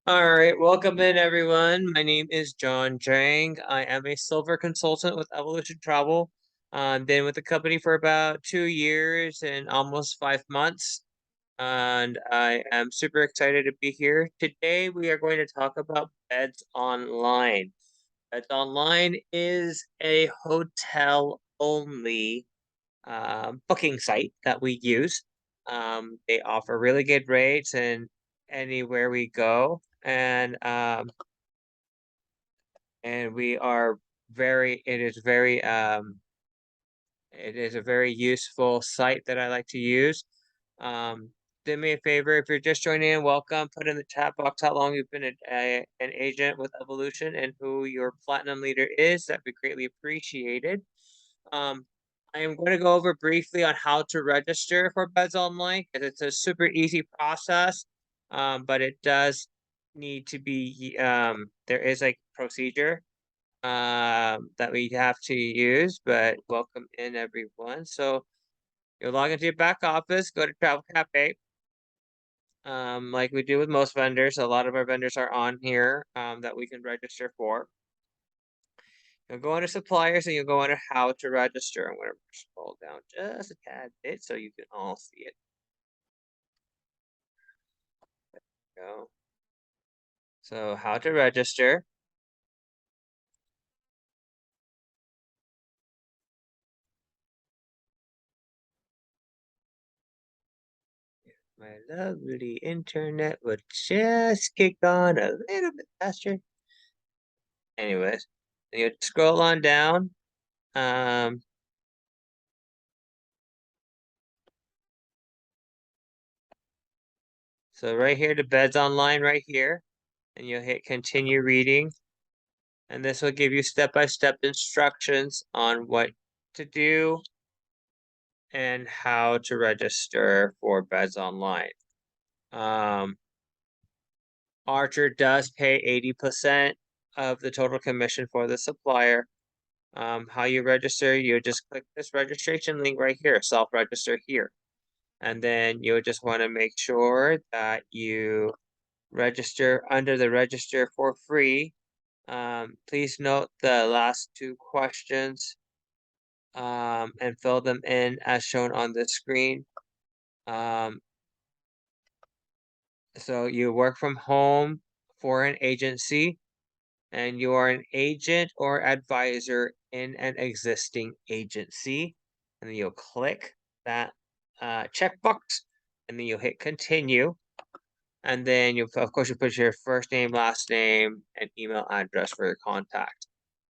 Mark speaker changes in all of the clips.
Speaker 1: All right, welcome in everyone. My name is John Jang. I am a silver consultant with Evolution Travel. Been with the company for about 2 years and almost 5 months, and I am super excited to be here. Today we are going to talk about Beds Online. Beds Online is a hotel only booking site that we use. They offer really good rates and anywhere we go, and we are very. It is a very useful site that I like to use. Um, do me a favor if you're just joining in. Welcome. Put in the chat box how long you've been an agent with Evolution and who your platinum leader is. That'd be greatly appreciated. Um, I am going to go over briefly on how to register for Beds Online because it's a super easy process, but it does need to be, there is a procedure that we have to use, but welcome in everyone. So you'll log into your back office, go to Travel Cafe, like we do with most vendors. A lot of our vendors are on here that we can register for. You'll go under suppliers and you'll go under how to register. I'm going to scroll down just a tad bit so you can all see it. Go. So how to register. My lovely internet would just kick on a little bit faster. Anyways, and you scroll on down. So right here, the Beds Online right here, and you'll hit continue reading. And this will give you step-by-step instructions on what to do and how to register for Beds Online. Archer does pay 80% of the total commission for the supplier. How you register, you just click this registration link right here, self-register here. And then you'll just want to make sure that you register under the register for free. Please note the last two questions and fill them in as shown on the screen. So you work from home for an agency and you are an agent or advisor in an existing agency. And then you'll click that checkbox and then you'll hit continue. And then you, of course, you put your first name, last name, and email address for your contact.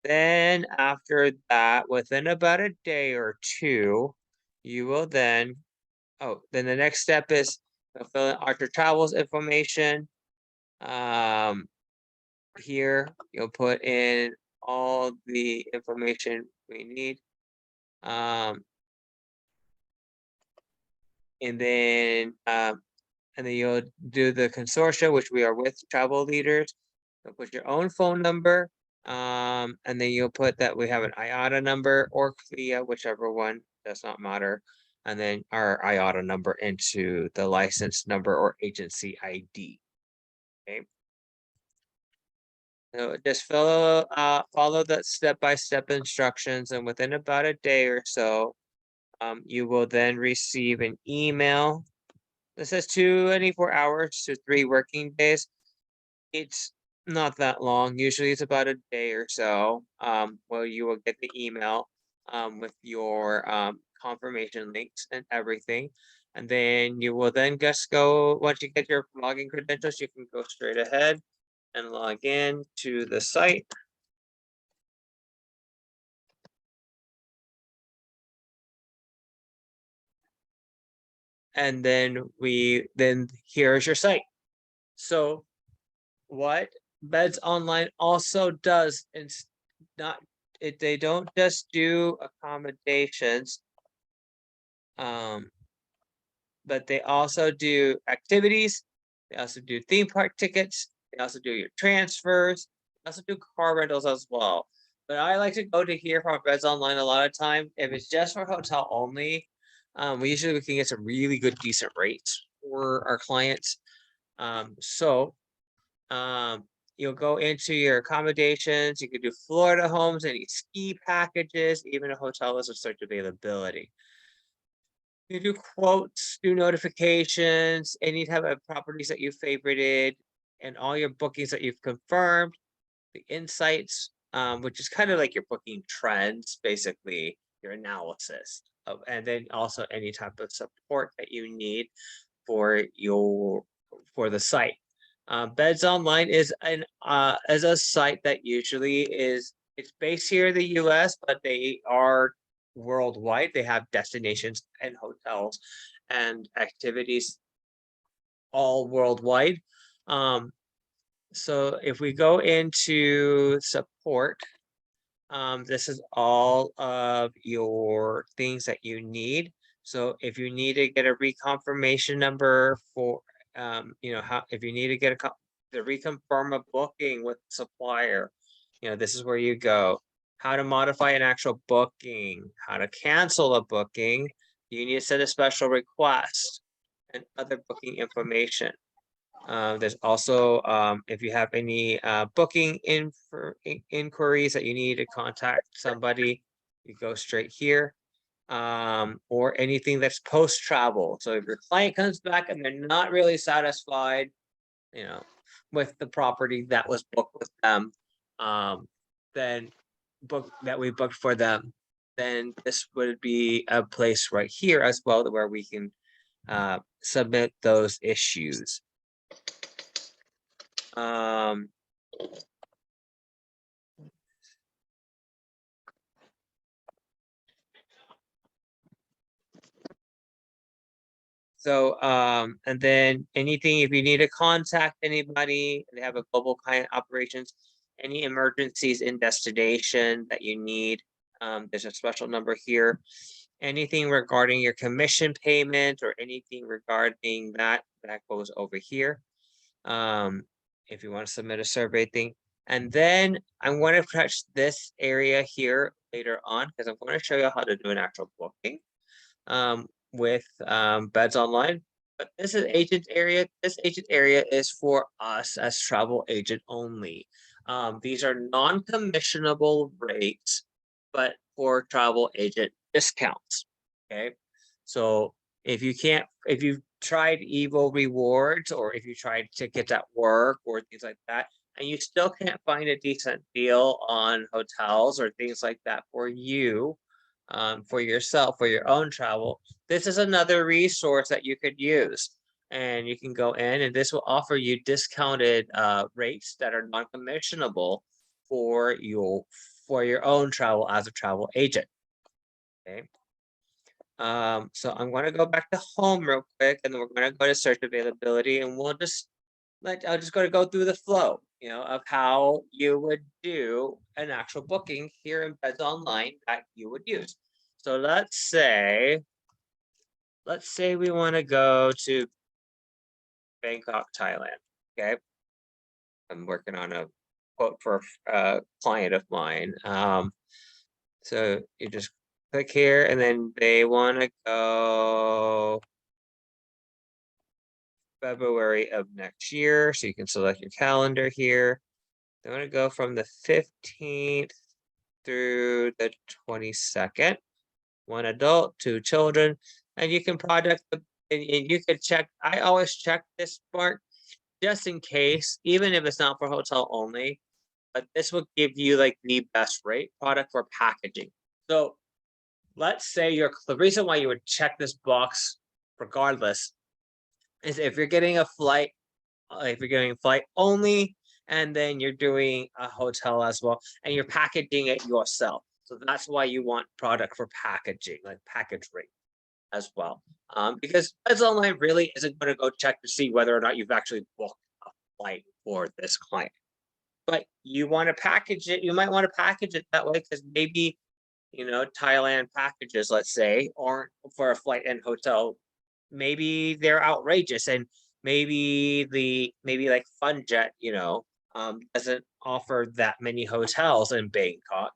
Speaker 1: Then after that, within about a day or two, you will then, then the next step is fill in Archer Travels information. Here, you'll put in all the information we need. And then you'll do the consortia, which we are with travel leaders. You'll put your own phone number, and then you'll put that we have an IATA number or CLIA, whichever one, does not matter. And then our IATA number into the license number or agency ID. Okay. So just follow the step-by-step instructions, and within about a day or so, you will then receive an email. This says 24 hours to 3 working days. It's not that long. Usually it's about a day or so. Where you will get the email with your confirmation links and everything. And then you will then just go, once you get your login credentials, you can go straight ahead and log in to the site. And then here's your site. So what Beds Online also does, is they don't just do accommodations, but they also do activities, they also do theme park tickets, they also do your transfers, they also do car rentals as well. But I like to go to here from Beds Online a lot of time. If it's just for hotel only, we can get some really good decent rates for our clients. You'll go into your accommodations. You can do Florida homes, any ski packages, even a hotel with a search availability. You do quotes, do notifications, any type of properties that you favorited, and all your bookings that you've confirmed, the insights, which is kind of like your booking trends, basically your analysis of, and then also any type of support that you need for your for the site. Beds Online is a site that usually it's based here in the U.S., but they are worldwide. They have destinations and hotels and activities all worldwide. Um, so if we go into support, this is all of your things that you need. So if you need to get a reconfirmation number for, how if you need to get to reconfirm a booking with supplier, this is where you go. How to modify an actual booking, how to cancel a booking. You need to set a special request and other booking information. There's also, if you have any booking inquiries that you need to contact somebody, you go straight here. Or anything that's post-travel. So if your client comes back and they're not really satisfied, with the property that was booked with them, then we booked for them, then this would be a place right here as well where we can submit those issues. Um, So, and then anything, if you need to contact anybody, they have a global client operations, any emergencies in destination that you need, there's a special number here. Anything regarding your commission payment or anything regarding that goes over here. If you want to submit a survey thing. And then I'm going to touch this area here later on because I'm going to show you how to do an actual booking. With Beds Online. But this is agent area. This agent area is for us as travel agent only. These are non-commissionable rates, but for travel agent discounts. Okay. So if you've tried Evo Rewards or if you tried tickets at work or things like that, and you still can't find a decent deal on hotels or things like that for you, for yourself, for your own travel, this is another resource that you could use. And you can go in and this will offer you discounted rates that are non-commissionable for your own travel as a travel agent. Okay. So I'm going to go back to home real quick, and then we're going to go to search availability, and I'll just going to go through the flow, of how you would do an actual booking here in Beds Online that you would use. So let's say we want to go to Bangkok, Thailand. Okay. I'm working on a quote for a client of mine. So you just click here and then they want to go February of next year. So you can select your calendar here. They want to go from the 15th through the 22nd. 1 adult, 2 children, and you can and you could check. I always check this part just in case, even if it's not for hotel only, but this will give you like the best rate product for packaging. So let's say the reason why you would check this box regardless is if you're getting a flight, if you're getting a flight only, and then you're doing a hotel as well, and you're packaging it yourself. So that's why you want product for packaging, like package rate as well. Because Beds Online really isn't going to go check to see whether or not you've actually booked a flight for this client. But you want to package it, you might want to package it that way because maybe, Thailand packages, let's say, aren't for a flight and hotel. Maybe they're outrageous and maybe like FunJet, doesn't offer that many hotels in Bangkok.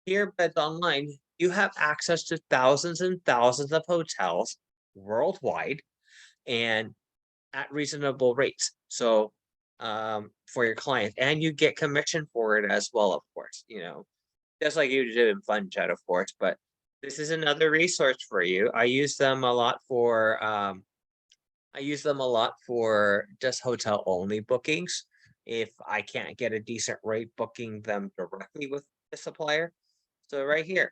Speaker 1: Here, Beds Online, you have access to thousands and thousands of hotels worldwide and at reasonable rates. So for your clients, and you get commission for it as well, of course, just like you did in Fun Chat, of course. But this is another resource for you. I use them a lot for just hotel only bookings. If I can't get a decent rate booking them directly with the supplier. So right here,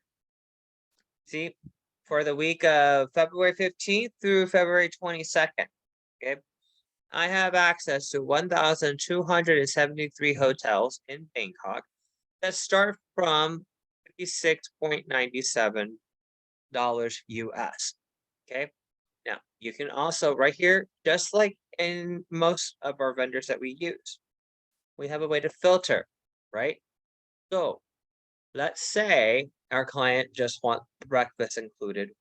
Speaker 1: see, for the week of February 15th through February 22nd, okay, I have access to 1,273 hotels in Bangkok that start from $56.97 US. Okay. Now you can also right here, just like in most of our vendors that we use, we have a way to filter, right? So let's say our client just wants breakfast included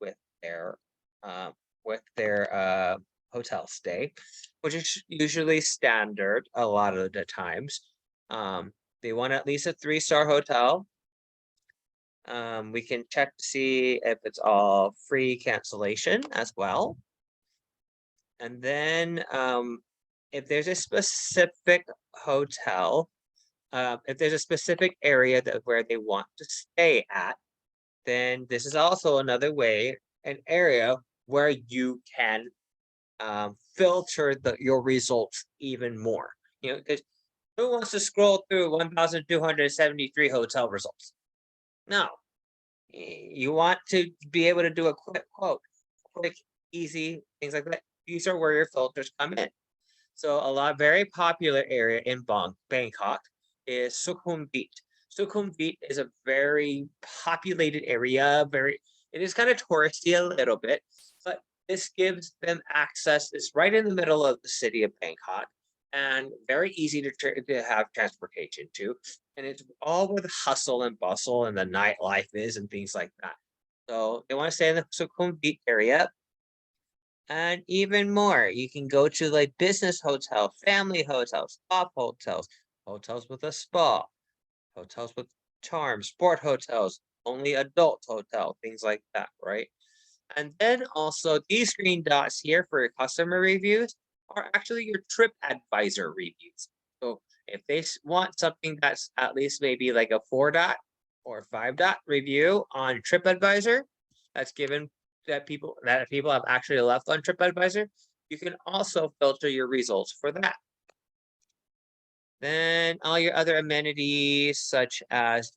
Speaker 1: uh, with their hotel stay, which is usually standard a lot of the times. They want at least a 3-star hotel. We can check to see if it's all free cancellation as well. And then if there's a specific hotel, if there's a specific area where they want to stay at, then this is also another way, an area where you can filter your results even more. Because who wants to scroll through 1,273 hotel results? No. You want to be able to do a quick, easy, things like that. These are where your filters come in. So very popular area in Bangkok is Sukhumvit. Sukhumvit is a very populated area. It is kind of touristy a little bit, but this gives them access. It's right in the middle of the city of Bangkok, and very easy to have transportation to. And it's all where the hustle and bustle and the nightlife is and things like that. So they want to stay in the Sukhumvit area. And even more, you can go to like business hotel, family hotels, top hotels, hotels with a spa, hotels with charm, sport hotels, only adult hotel, things like that, right? And then also these green dots here for your customer reviews are actually your TripAdvisor reviews. So if they want something that's at least maybe like a 4-dot or 5-dot review on TripAdvisor, that's given that people have actually left on TripAdvisor, you can also filter your results for that. Then all your other amenities such as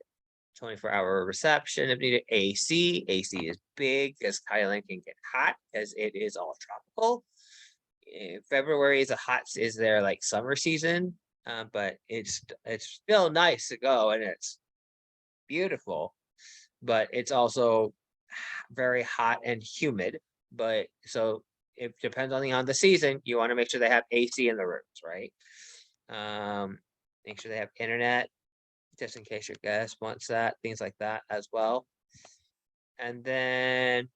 Speaker 1: 24-hour reception if needed, AC. AC is big because Thailand can get hot because it is all tropical. February is their like summer season, but it's still nice to go and it's beautiful, but it's also very hot and humid. But so it depends on the season. You want to make sure they have AC in the rooms, right? Make sure they have internet just in case your guest wants that, things like that as well. And then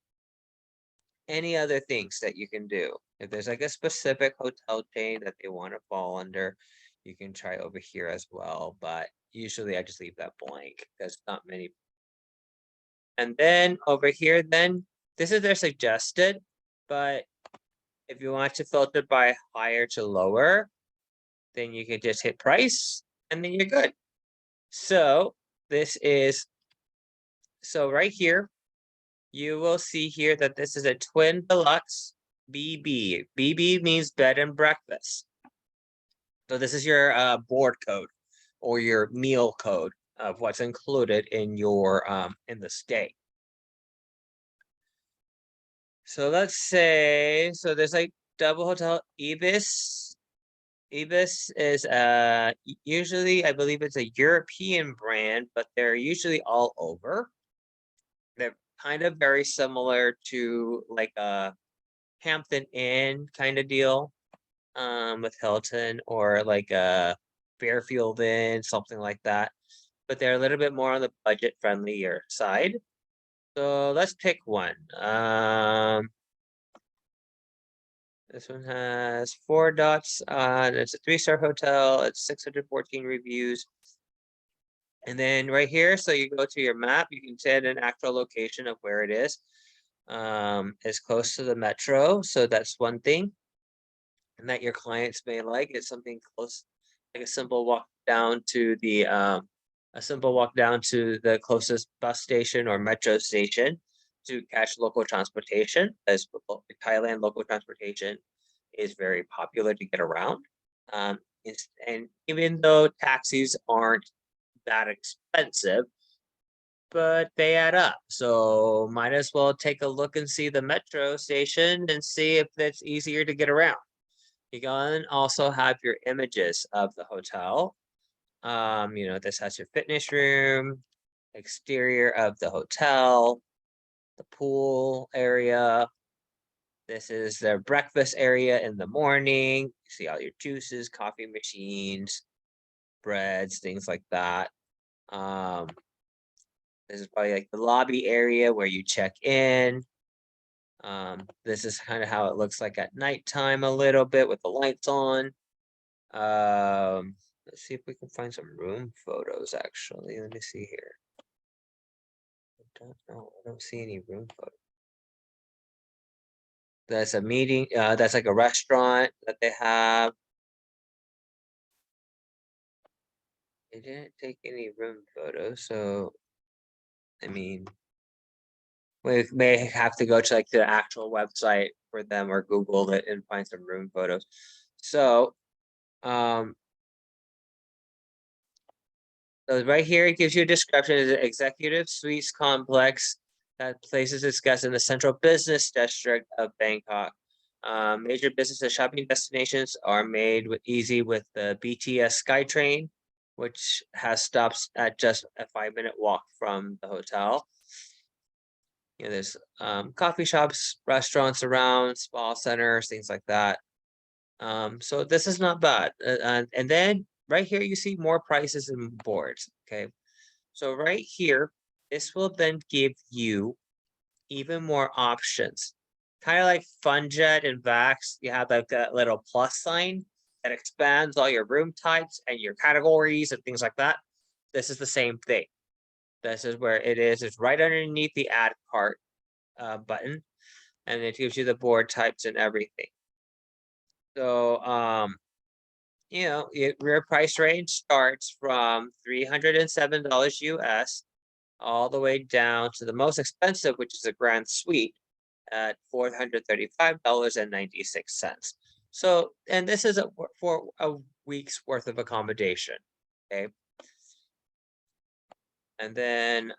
Speaker 1: any other things that you can do. If there's like a specific hotel chain that they want to fall under, you can try over here as well. But usually I just leave that blank because not many. And then over here, then this is their suggested, but if you want to filter by higher to lower, then you can just hit price and then you're good. So right here, you will see here that this is a twin deluxe BB. BB means bed and breakfast. So this is your board code or your meal code of what's included in your in the stay. So let's say, so there's like double hotel Ibis. Ibis is usually, I believe it's a European brand, but they're usually all over. They're kind of very similar to like a Hampton Inn kind of deal with Hilton, or like a Fairfield Inn, something like that. But they're a little bit more on the budget friendlier side. So let's pick one. This one has 4 dots. It's a 3-star hotel. It's 614 reviews. And then right here, so you go to your map, you can set an actual location of where it is. It's close to the metro, so that's one thing. And that your clients may like is something close like a simple walk down to the closest bus station or metro station to catch local transportation, as Thailand local transportation is very popular to get around. And even though taxis aren't that expensive, but they add up. So might as well take a look and see the metro station and see if it's easier to get around. You can also have your images of the hotel. This has your fitness room, exterior of the hotel, the pool area. This is their breakfast area in the morning. You see all your juices, coffee machines, breads, things like that. This is probably like the lobby area where you check in. This is kind of how it looks like at nighttime a little bit with the lights on. Let's see if we can find some room photos actually. Let me see here. I don't know. I don't see any room photos. That's a meeting. That's like a restaurant that they have. They didn't take any room photos, so I mean, we may have to go to like the actual website for them or Google it and find some room photos. So, so right here, it gives you a description of the executive suites complex that places discussed in the central business district of Bangkok. Major business and shopping destinations are made easy with the BTS SkyTrain, which has stops at just a 5-minute walk from the hotel. There's coffee shops, restaurants around, spa centers, things like that. So this is not bad. And then right here, you see more prices and boards. Okay. So right here, this will then give you even more options. Kind of like FunJet and Vax, you have like that little plus sign that expands all your room types and your categories and things like that. This is the same thing. This is where it is. It's right underneath the add cart button, and it gives you the board types and everything. So, your price range starts from $307 US all the way down to the most expensive, which is a grand suite at $435.96. So, and this is for a week's worth of accommodation. Okay. And then,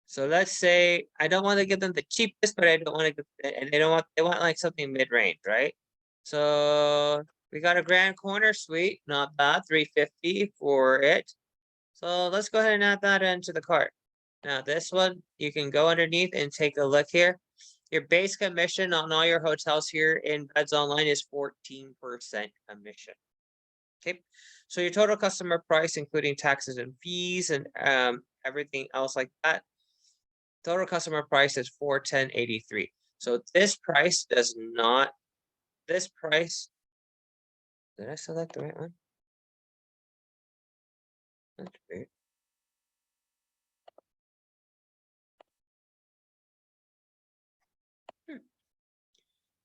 Speaker 1: so let's say I don't want to give them the cheapest, but I don't want to, and they want like something mid-range, right? So we got a grand corner suite, not bad, $350 for it. So let's go ahead and add that into the cart. Now this one, you can go underneath and take a look here. Your base commission on all your hotels here in Bedsonline is 14% commission. Okay, so your total customer price, including taxes and fees and everything else like that, total customer price is $410.83. So this price does not. This price. Did I select the right one? That's weird.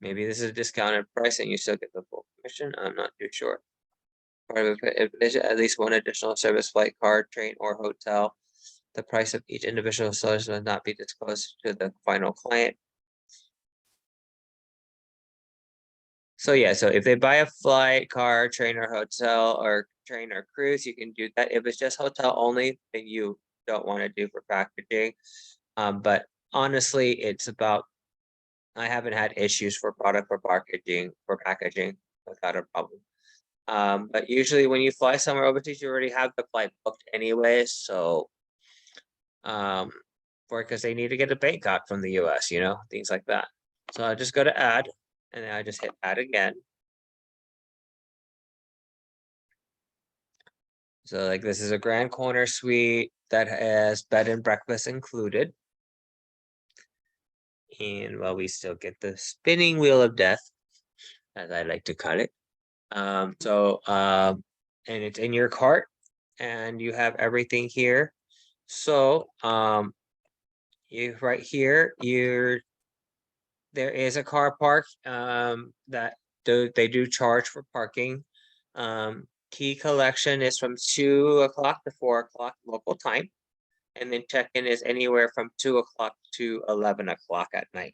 Speaker 1: Maybe this is a discounted price and you still get the full commission. I'm not too sure. Part of it, if there's at least one additional service, flight, car, train, or hotel, the price of each individual service must not be disclosed to the final client. So yeah, so if they buy a flight, car, train, or hotel, or train or cruise, you can do that. If it's just hotel only, then you don't want to do for packaging. But honestly, it's about, I haven't had issues for product for packaging without a problem. But usually when you fly somewhere overseas, you already have the flight booked anyway. So, because they need to get a Bangkok from the US, things like that. So I just go to add, and then I just hit add again. So like this is a grand corner suite that has bed and breakfast included. And while we still get the spinning wheel of death, as I like to call it. And it's in your cart and you have everything here. So you right here, there is a car park that they do charge for parking. Key collection is from 2 o'clock to 4 o'clock local time. And then check-in is anywhere from 2 o'clock to 11 o'clock at night.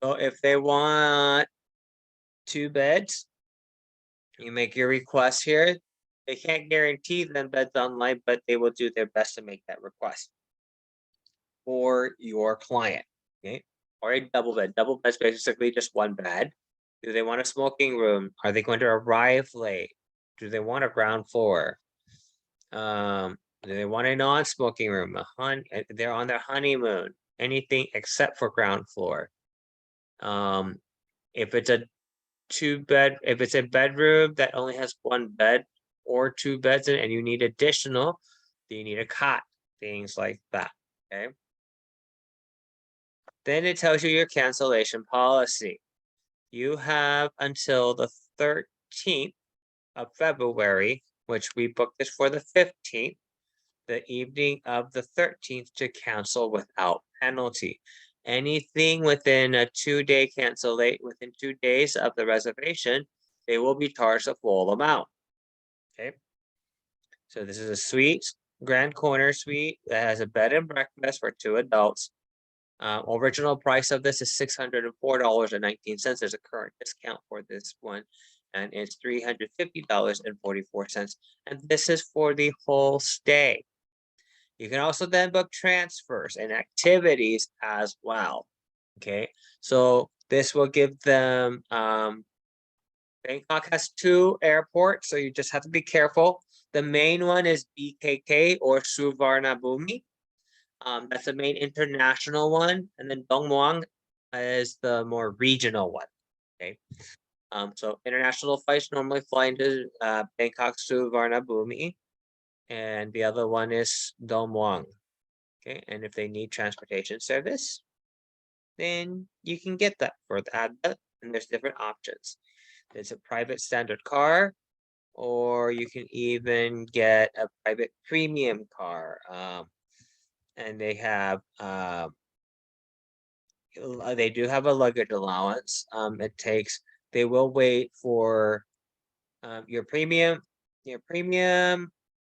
Speaker 1: So if they want 2 beds, you make your request here. They can't guarantee them beds online, but they will do their best to make that request for your client. Okay. Or a double bed. Double bed is basically just one bed. Do they want a smoking room? Are they going to arrive late? Do they want a ground floor? Do they want a non-smoking room? They're on their honeymoon. Anything except for ground floor. If it's a if it's a bedroom that only has one bed or 2 beds in it, and you need additional, then you need a cot, things like that. Okay. Then it tells you your cancellation policy. You have until the 13th of February, which we booked this for the 15th, the evening of the 13th, to cancel without penalty. Anything within a 2-day cancellation, within 2 days of the reservation, they will be charged the full amount. Okay. So this is a suite, Grand Corner suite that has a bed and breakfast for 2 adults. Original price of this is $604.19. There's a current discount for this one, and it's $350.44. And this is for the whole stay. You can also then book transfers and activities as well. Okay, so this will give them, Bangkok has 2 airports, so you just have to be careful. The main one is BKK or Suvarnabhumi. That's the main international one, and then Dong Muang is the more regional one. Okay. So international flights normally fly into Bangkok Suvarnabhumi, and the other one is Dong Muang. Okay, and if they need transportation service, then you can get that for that, and there's different options. There's a private standard car, or you can even get a private premium car. And they have they do have a luggage allowance. They will wait for your premium. It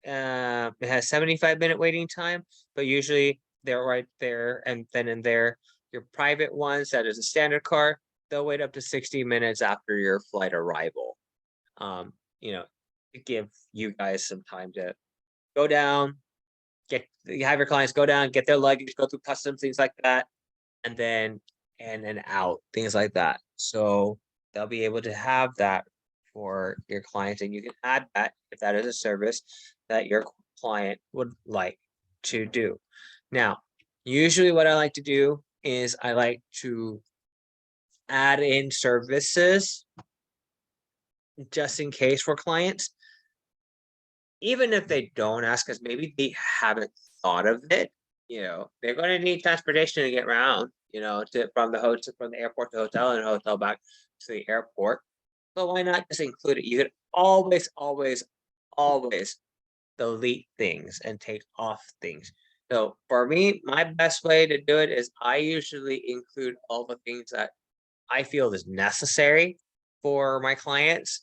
Speaker 1: has 75-minute waiting time, but usually they're right there, and then in there, your private ones, that is a standard car, they'll wait up to 60 minutes after your flight arrival. You know, to give you guys some time to go down, have your clients go down, get their luggage, go through customs, things like that, and then out, things like that. So they'll be able to have that for your clients, and you can add that if that is a service that your client would like to do. Now, usually what I like to do is I like to add in services just in case for clients. Even if they don't ask us, maybe they haven't thought of it. They're going to need transportation to get around, from the airport to the hotel, and hotel back to the airport. So why not just include it? You could always, always, always delete things and take off things. So for me, my best way to do it is I usually include all the things that I feel is necessary for my clients.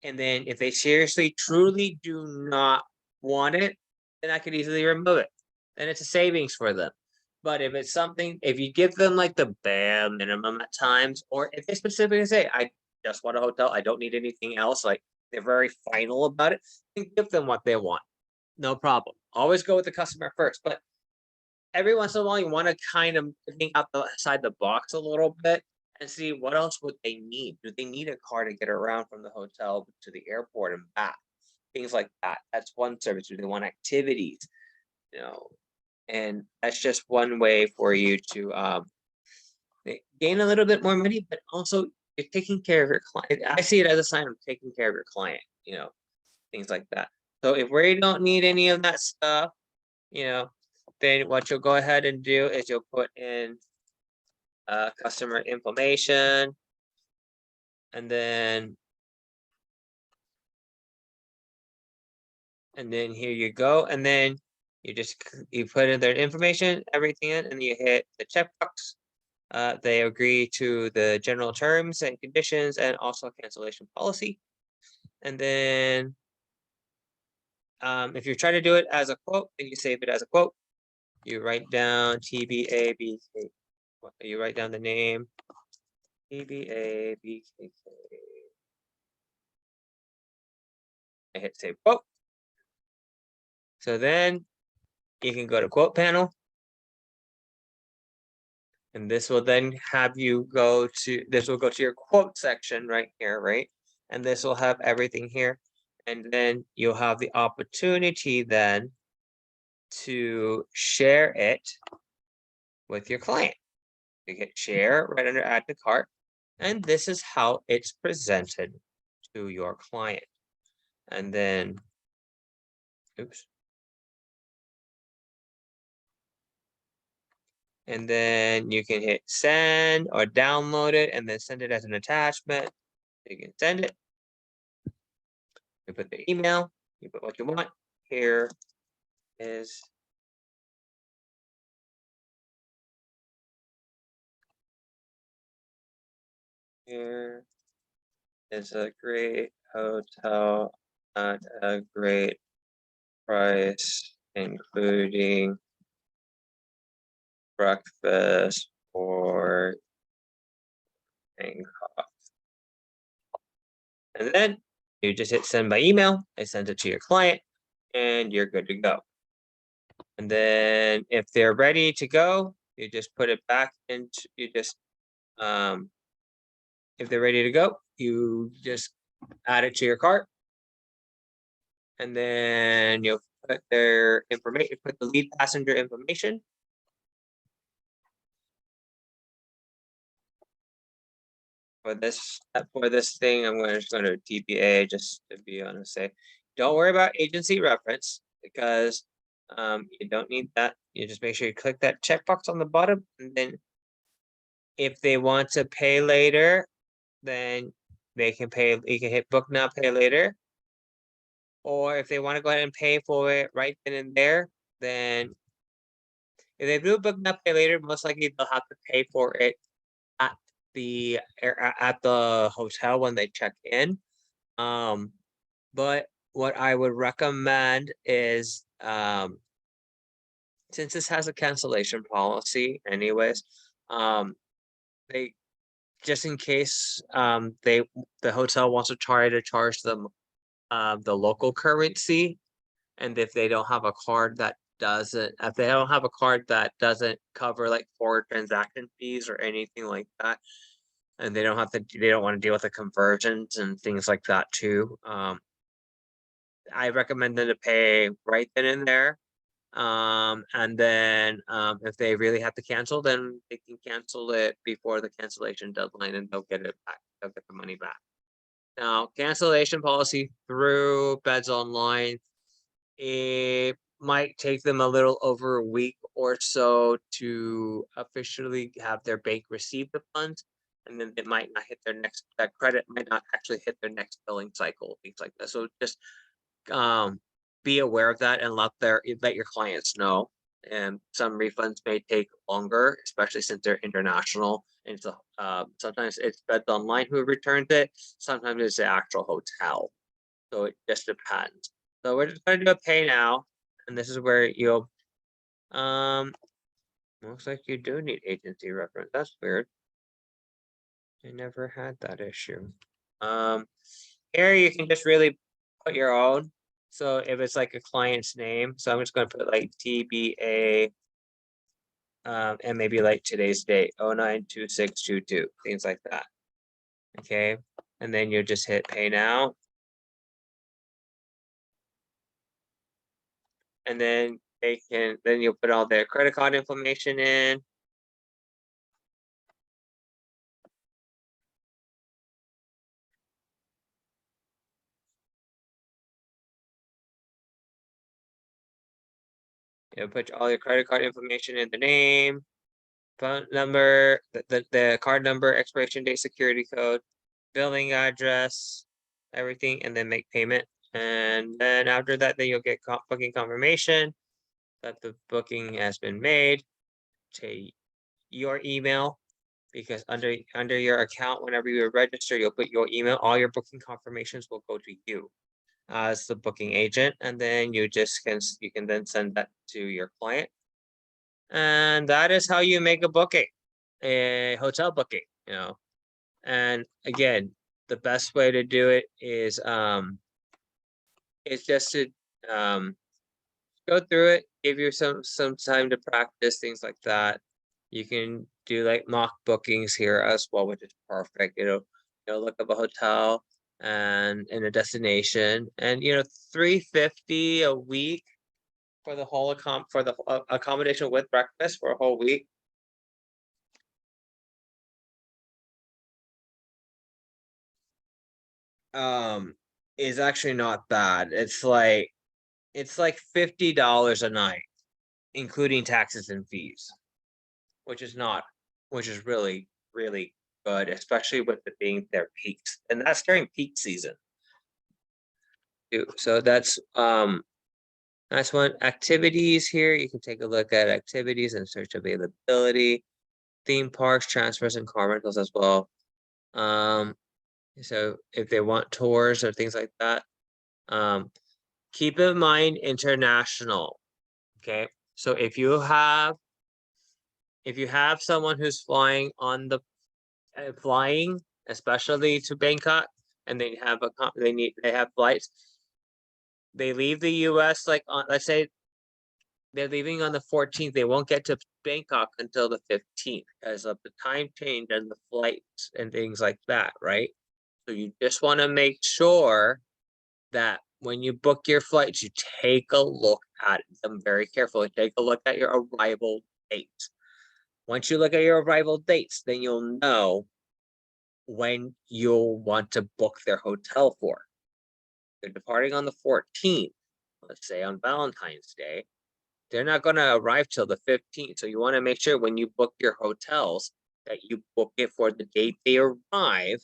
Speaker 1: And then if they seriously, truly do not want it, then I could easily remove it. Then it's a savings for them. But if it's something, if you give them like the bare minimum at times, or if they specifically say, I just want a hotel, I don't need anything else, like they're very final about it, then give them what they want. No problem. Always go with the customer first. But every once in a while, you want to kind of think outside the box a little bit and see what else would they need. Do they need a car to get around from the hotel to the airport and back? Things like that. That's one service. Do they want activities? And that's just one way for you to gain a little bit more money, but also you're taking care of your client. I see it as a sign of taking care of your client, things like that. So if we don't need any of that stuff, then what you'll go ahead and do is you'll put in customer information, and then here you go, and then you put in their information, everything in, and you hit the checkbox, They agree to the general terms and conditions and also cancellation policy. And then if you're trying to do it as a quote, then you save it as a quote. You write down TBABK. You write down the name TBABKK. I hit save quote. So then you can go to quote panel. And this will then have you go to, this will go to your quote section right here, right? And this will have everything here. And then you'll have the opportunity then to share it with your client. You hit share right under add to cart. And this is how it's presented to your client. And then, oops. And then you can hit send or download it and then send it as an attachment. You can send it. You put the email, you put what you want. Here is here is a great hotel at a great price, including breakfast or coffee. And then you just hit send by email. I send it to your client and you're good to go. And then if they're ready to go, you just put it back into, you just, if they're ready to go, you just add it to your cart. And then you'll put their information, put the lead passenger information. For this thing, I'm just going to TPA just to be honest. Say, don't worry about agency reference because you don't need that. You just make sure you click that checkbox on the bottom, and then if they want to pay later, then they can pay. You can hit book now, pay later. Or if they want to go ahead and pay for it right then and there, then if they do book now, pay later, most likely they'll have to pay for it at the hotel when they check in. But what I would recommend is since this has a cancellation policy anyways, they just in case the hotel wants to try to charge them the local currency, and if they don't have a card that doesn't, if they don't have a card that doesn't cover like forward transaction fees or anything like that, and they don't want to deal with the conversions and things like that too. I recommend them to pay right then and there. And then if they really have to cancel, then they can cancel it before the cancellation deadline and they'll get it back. They'll get the money back. Now, cancellation policy through Bedsonline, it might take them a little over a week or so to officially have their bank receive the funds, and then it might not hit their next, that credit might not actually hit their next billing cycle, things like that. So just be aware of that and let your clients know. And some refunds may take longer, especially since they're international. And so sometimes it's Bedsonline who returns it. Sometimes it's the actual hotel. So it just depends. So we're just gonna do a pay now, and this is where you'll looks like you do need agency reference. That's weird. I never had that issue. Here you can just really put your own. So if it's like a client's name, so I'm just gonna put like TBA and maybe like today's date, 092622, things like that. Okay, and then you just hit pay now. And then then you'll put all their credit card information in. You'll put all your credit card information in, the name, phone number, the card number, expiration date, security code, billing address, everything, and then make payment. And then after that, then you'll get booking confirmation that the booking has been made to your email. because under your account, whenever you register, you'll put your email. All your booking confirmations will go to you as the booking agent, and then you can then send that to your client, and that is how you make a booking, a hotel booking. And again, the best way to do it is just to um go through it, give you some time to practice things like that. You can do like mock bookings here as well, which is perfect. Look up a hotel and in a destination, and 350 a week for the whole accommodation with breakfast for a whole week. Um, is actually not bad. It's like $50 a night, including taxes and fees, which is not, which is really, really good, especially with it being their peaks. And that's during peak season too. So that's one. Activities here. You can take a look at activities and search availability, theme parks, transfers, and car rentals as well. So if they want tours or things like that, keep in mind international. Okay. So if you have someone who's flying, especially to Bangkok, and they have flights. They leave the U.S. like on, let's say they're leaving on the 14th. They won't get to Bangkok until the 15th because of the time change and the flights and things like that, right? So you just want to make sure that when you book your flights, you take a look at them very carefully. Take a look at your arrival dates. Once you look at your arrival dates, then you'll know when you'll want to book their hotel for. They're departing on the 14th, let's say on Valentine's Day. They're not going to arrive till the 15th. So you want to make sure when you book your hotels that you book it for the date they arrive,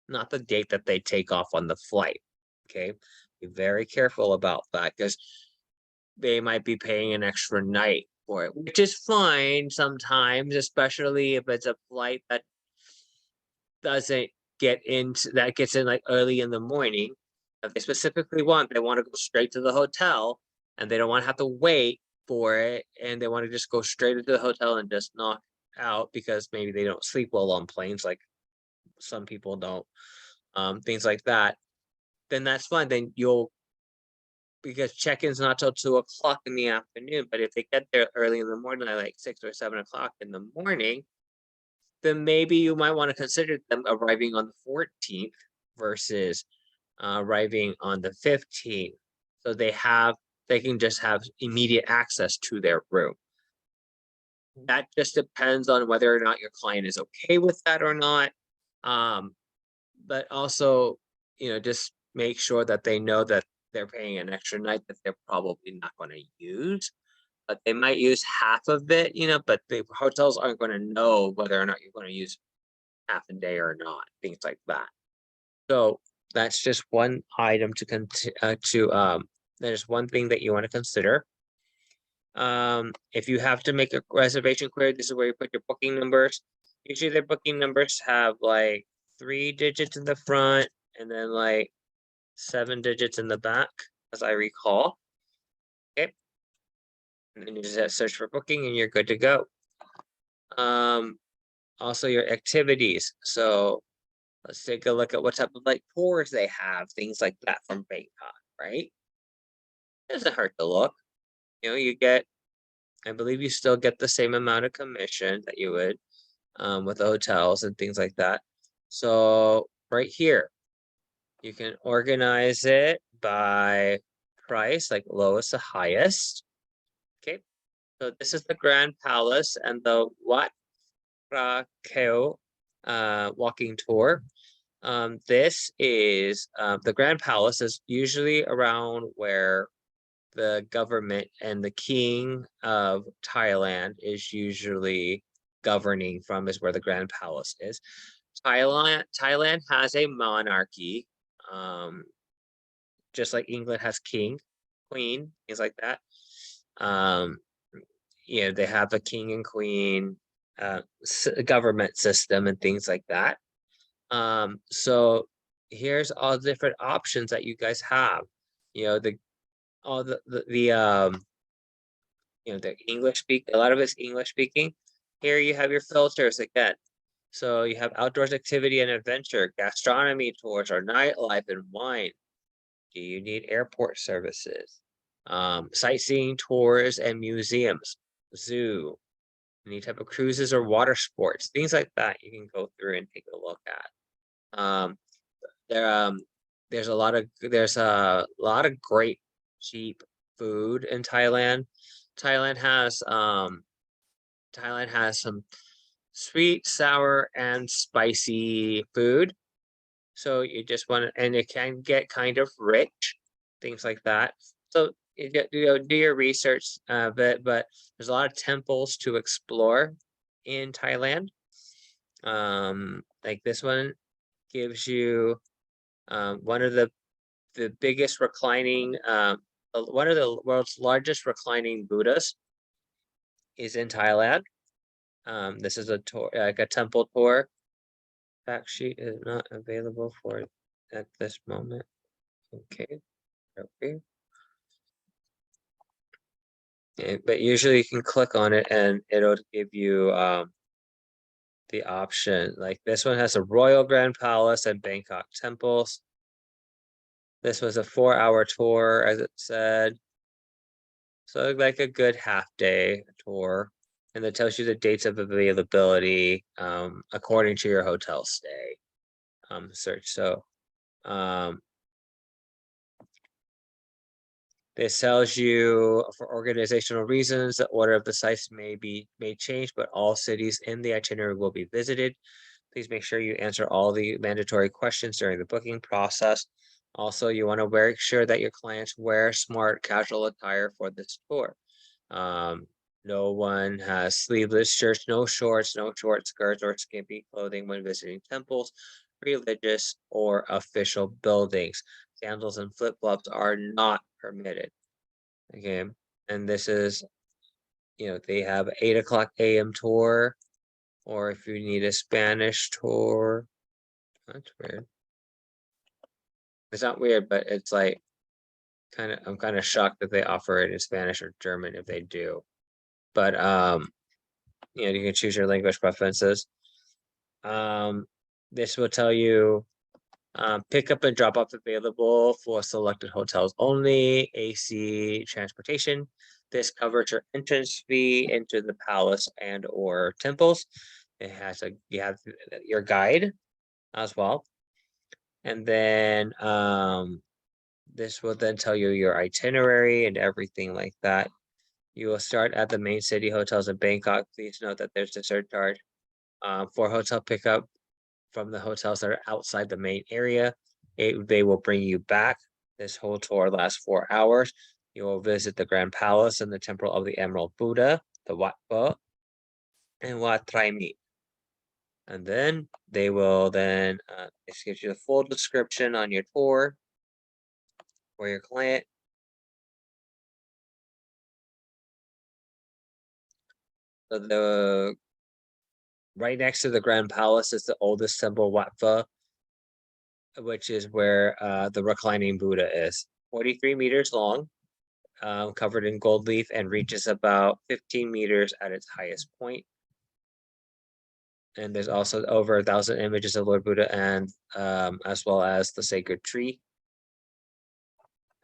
Speaker 1: not the date that they take off on the flight. Okay. Be very careful about that because they might be paying an extra night for it, which is fine sometimes, especially if it's a flight that doesn't gets in like early in the morning. If they specifically they want to go straight to the hotel and they don't want to have to wait for it, and they want to just go straight into the hotel and just knock out because maybe they don't sleep well on planes, like some people don't, things like that, then that's fine. Then because check-in's not till 2 o'clock in the afternoon, but if they get there early in the morning, like 6 or 7 o'clock in the morning, then maybe you might want to consider them arriving on the 14th versus arriving on the 15th. So they can just have immediate access to their room. That just depends on whether or not your client is okay with that or not. But also, just make sure that they know that they're paying an extra night that they're probably not going to use. But they might use half of it, but the hotels aren't going to know whether or not you're going to use half a day or not, things like that. So that's just one item there's one thing that you want to consider. If you have to make a reservation query, this is where you put your booking numbers. Usually their booking numbers have like 3 digits in the front and then like 7 digits in the back, as I recall. Okay. And then you just search for booking and you're good to go. Also your activities. So let's take a look at what type of like tours they have, things like that from Bangkok, right? Doesn't hurt to look. I believe you still get the same amount of commission that you would with the hotels and things like that. So right here, you can organize it by price, like lowest to highest. Okay. So this is the Grand Palace and the Wat Phra Keo walking tour. This is the Grand Palace is usually around where the government and the king of Thailand is usually governing from, is where the Grand Palace is. Thailand has a monarchy, just like England has king, queen, things like that. They have a king and queen. government system and things like that. So here's all the different options that you guys have. You know, the English speak, a lot of it's English speaking. Here you have your filters again. So you have outdoors activity and adventure, gastronomy tours, or nightlife and wine. Do you need airport services? Sightseeing tours and museums, zoo, any type of cruises or water sports, things like that you can go through and take a look at. There there's a lot of great cheap food in Thailand. Thailand has some sweet, sour, and spicy food. So you just want to, and it can get kind of rich, things like that. So do your research, but there's a lot of temples to explore in Thailand. Like this one gives you one of the biggest reclining, one of the world's largest reclining Buddhas is in Thailand. This is a tour, like a temple tour. Fact sheet is not available for at this moment. Okay. But usually you can click on it and it'll give you the option. Like this one has a Royal Grand Palace and Bangkok temples. This was a 4-hour tour, as it said. So like a good half-day tour. And that tells you the dates of availability according to your hotel stay search. So this tells you for organizational reasons, the order of the sites may change, but all cities in the itinerary will be visited. Please make sure you answer all the mandatory questions during the booking process. Also, you want to make sure that your clients wear smart casual attire for this tour. No one has sleeveless shirts, no shorts, no short skirts, or skimpy clothing when visiting temples, religious, or official buildings. Sandals and flip-flops are not permitted. Okay, and this is, they have 8 o'clock a.m. tour, or if you need a Spanish tour. That's weird. It's not weird, but it's like I'm kind of shocked that they offer it in Spanish or German if they do. But you can choose your language preferences. This will tell you pick up and drop off available for selected hotels only, AC transportation. This covers your entrance fee into the palace and or temples. You have your guide as well. And then this will then tell you your itinerary and everything like that. You will start at the main city hotels in Bangkok. Please note that there's a surcharge for hotel pickup from the hotels that are outside the main area. They will bring you back. This whole tour lasts 4 hours. You will visit the Grand Palace and the Temple of the Emerald Buddha, the Wat Pho, and Wat Trai Mi. And then they will this gives you the full description on your tour for your client. So right next to the Grand Palace is the oldest temple, Wat Pho, which is where the reclining Buddha is. 43 meters long, covered in gold leaf, and reaches about 15 meters at its highest point. And there's also over 1,000 images of Lord Buddha, and as well as the sacred tree.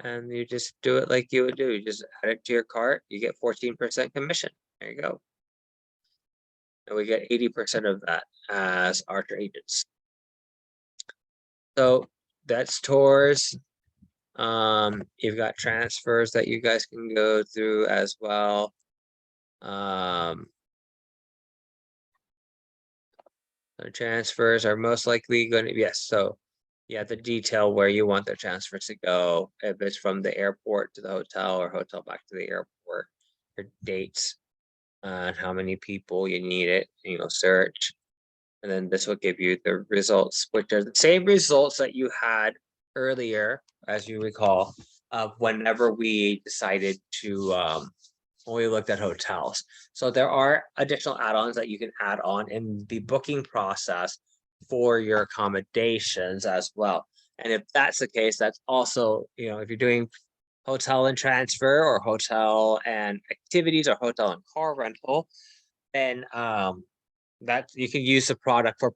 Speaker 1: And you just do it like you would do. You just add it to your cart. You get 14% commission. There you go. And we get 80% of that as Archer agents. So that's tours. You've got transfers that you guys can go through as well. The transfers are most likely going to, yes. So you have to detail where you want the transfers to go. If it's from the airport to the hotel or hotel back to the airport, your dates, and how many people you need it, search. And then this will give you the results, which are the same results that you had earlier, as you recall, whenever we decided to we looked at hotels. So there are additional add-ons that you can add on in the booking process for your accommodations as well. And if that's the case, that's also, if you're doing hotel and transfer or hotel and activities or hotel and car rental, then that you can use the product for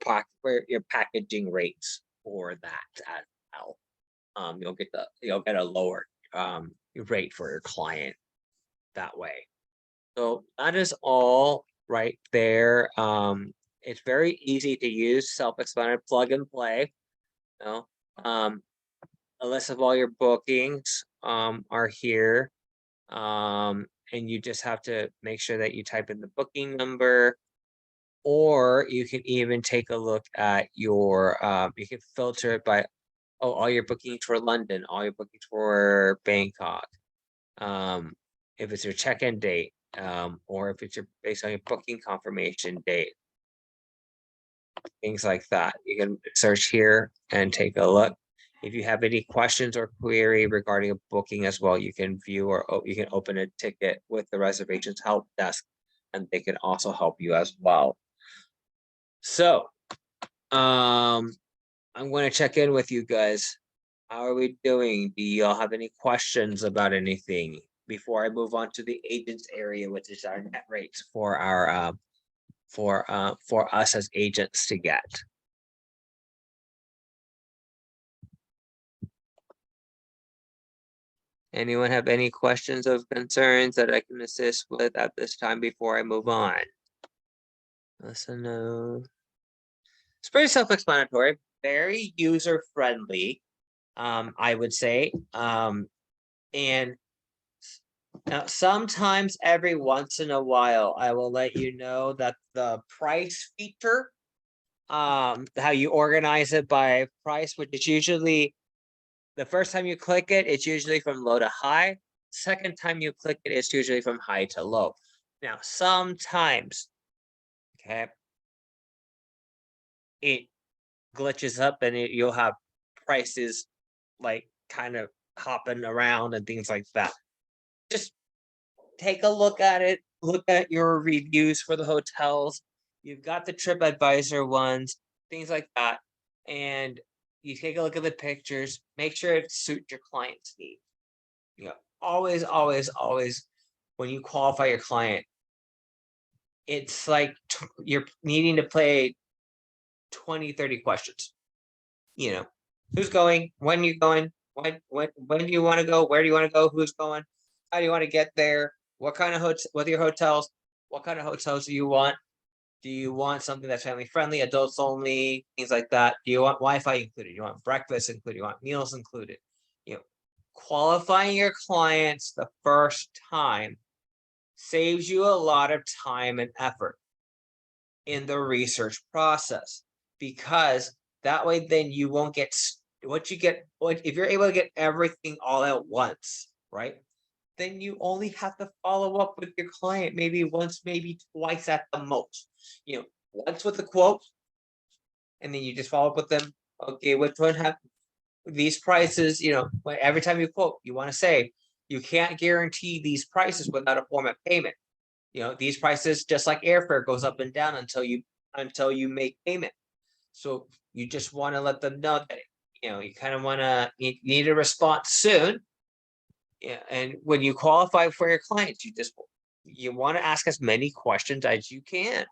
Speaker 1: your packaging rates for that as well. You'll get a lower rate for your client that way. So that is all right there. It's very easy to use, self-explanatory, plug and play. You know, a list of all your bookings are here. And you just have to make sure that you type in the booking number, or you can even take a look at your, you can filter it by, all your bookings for London, all your bookings for Bangkok. If it's your check-in date, or if it's based on your booking confirmation date, things like that. You can search here and take a look. If you have any questions or query regarding a booking as well, you can view or you can open a ticket with the reservations help desk, and they can also help you as well. So, I'm going to check in with you guys. How are we doing? Do y'all have any questions about anything before I move on to the agents area, which is our net rates for our for us as agents to get? Anyone have any questions or concerns that I can assist with at this time before I move on? Listen, no. It's pretty self-explanatory, very user-friendly, I would say. And now sometimes every once in a while, I will let you know that the price feature, how you organize it by price, which is usually the first time you click it, it's usually from low to high. Second time you click it, it's usually from high to low. Now, sometimes, okay, it glitches up and you'll have prices like kind of hopping around and things like that. Just take a look at it, look at your reviews for the hotels. You've got the TripAdvisor ones, things like that. And you take a look at the pictures, make sure it suits your client's need. Always, when you qualify your client, it's like you're needing to play 20, 30 questions. Who's going, when are you going, when do you want to go, where do you want to go, who's going, how do you want to get there, what kind of what are your hotels, what kind of hotels do you want? Do you want something that's family friendly, adults only, things like that? Do you want Wi-Fi included? Do you want breakfast included? Do you want meals included? Qualifying your clients the first time saves you a lot of time and effort in the research process, because that way then you won't get if you're able to get everything all at once, right? Then you only have to follow up with your client maybe once, maybe twice at the most. Once with the quote, and then you just follow up with them. Okay, which one have these prices? Every time you quote, you want to say you can't guarantee these prices without a form of payment. These prices, just like airfare, goes up and down until you make payment. So you just want to let them know that you kind of want to need a response soon. Yeah, and when you qualify for your clients, you want to ask as many questions as you can,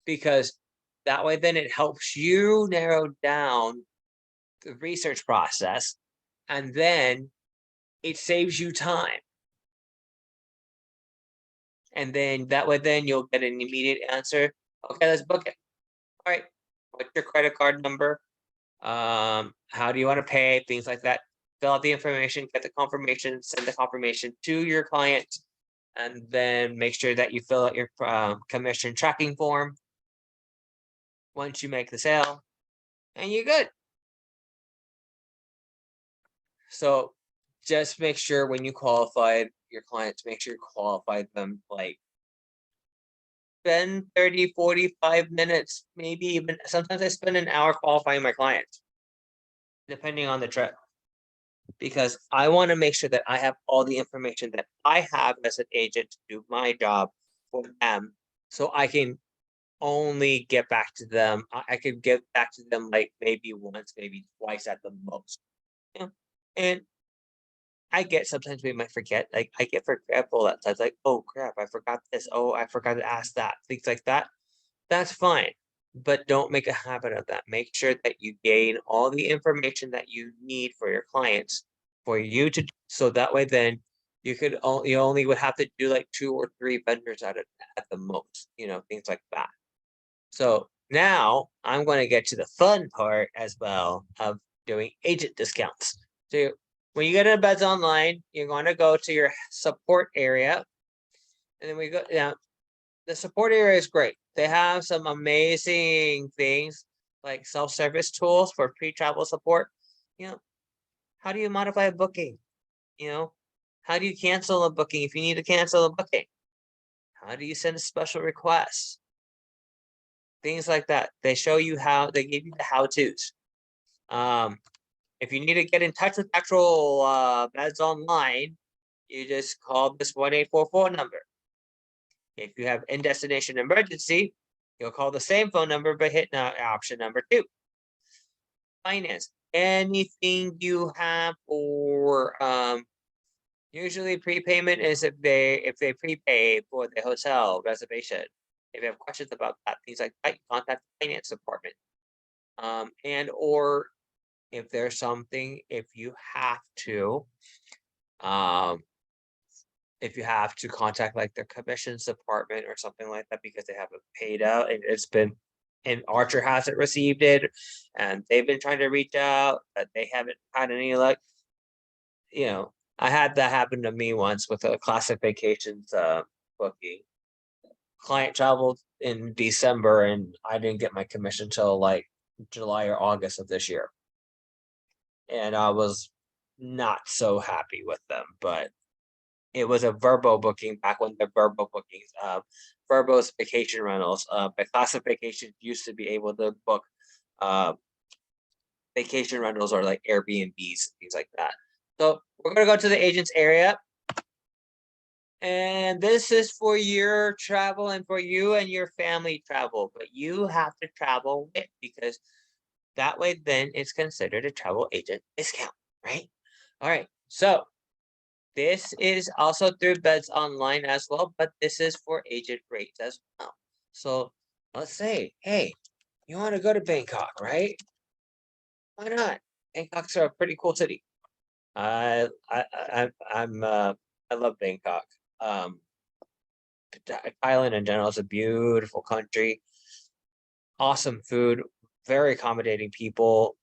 Speaker 1: because that way then it helps you narrow down the research process, and then it saves you time. And then that way then you'll get an immediate answer. Okay, let's book it. All right, what's your credit card number? How do you want to pay? Things like that. Fill out the information, get the confirmation, send the confirmation to your client, and then make sure that you fill out your commission tracking form once you make the sale, and you're good. So just make sure when you qualify your clients, make sure you qualify them like spend 30, 45 minutes, maybe even sometimes I spend an hour qualifying my clients, depending on the trip. because I want to make sure that I have all the information that I have as an agent to do my job for them, so I can only get back to them. I could get back to them like maybe once, maybe twice at the most. Yeah. And I get sometimes we might forget. Like I get forgetful at times, like, oh crap, I forgot this. Oh, I forgot to ask that. Things like that. That's fine. But don't make a habit of that. Make sure that you gain all the information that you need for your clients for you to so that way then you only would have to do like 2 or 3 vendors at the most, things like that. So now I'm going to get to the fun part as well of doing agent discounts. So when you get into Beds Online, you're going to go to your support area, and then we go. Yeah, the support area is great. They have some amazing things like self-service tools for pre-travel support. You know, how do you modify a booking? You know, how do you cancel a booking if you need to cancel a booking? How do you send a special request? Things like that. They show you how. They give you the how-tos. If you need to get in touch with actual Beds Online, you just call this 1844 number. If you have in-destination emergency, you'll call the same phone number but hit option number 2. Finance. Anything you have, or usually prepayment is if they prepay for the hotel reservation. If you have questions about that, things like that, contact the finance department. And or if there's something, um, if you have to contact like their commissions department or something like that because they haven't paid out and and Archer hasn't received it and they've been trying to reach out, but they haven't had any luck. I had that happen to me once with a classic vacations booking. Client traveled in December and I didn't get my commission till like July or August of this year. And I was not so happy with them, but it was a Verbo booking back when the Verbo bookings, Verbo's vacation rentals. But classic vacations used to be able to book uh, vacation rentals or like Airbnbs, things like that. So we're gonna go to the agent's area. And this is for your travel and for you and your family travel, but you have to travel with because that way then it's considered a travel agent discount, right? All right. So this is also through Beds Online as well, but this is for agent rates as well. So let's say, hey, you want to go to Bangkok, right? Why not? Bangkok's a pretty cool city. I love Bangkok. Um, Thailand in general is a beautiful country. Awesome food, very accommodating people.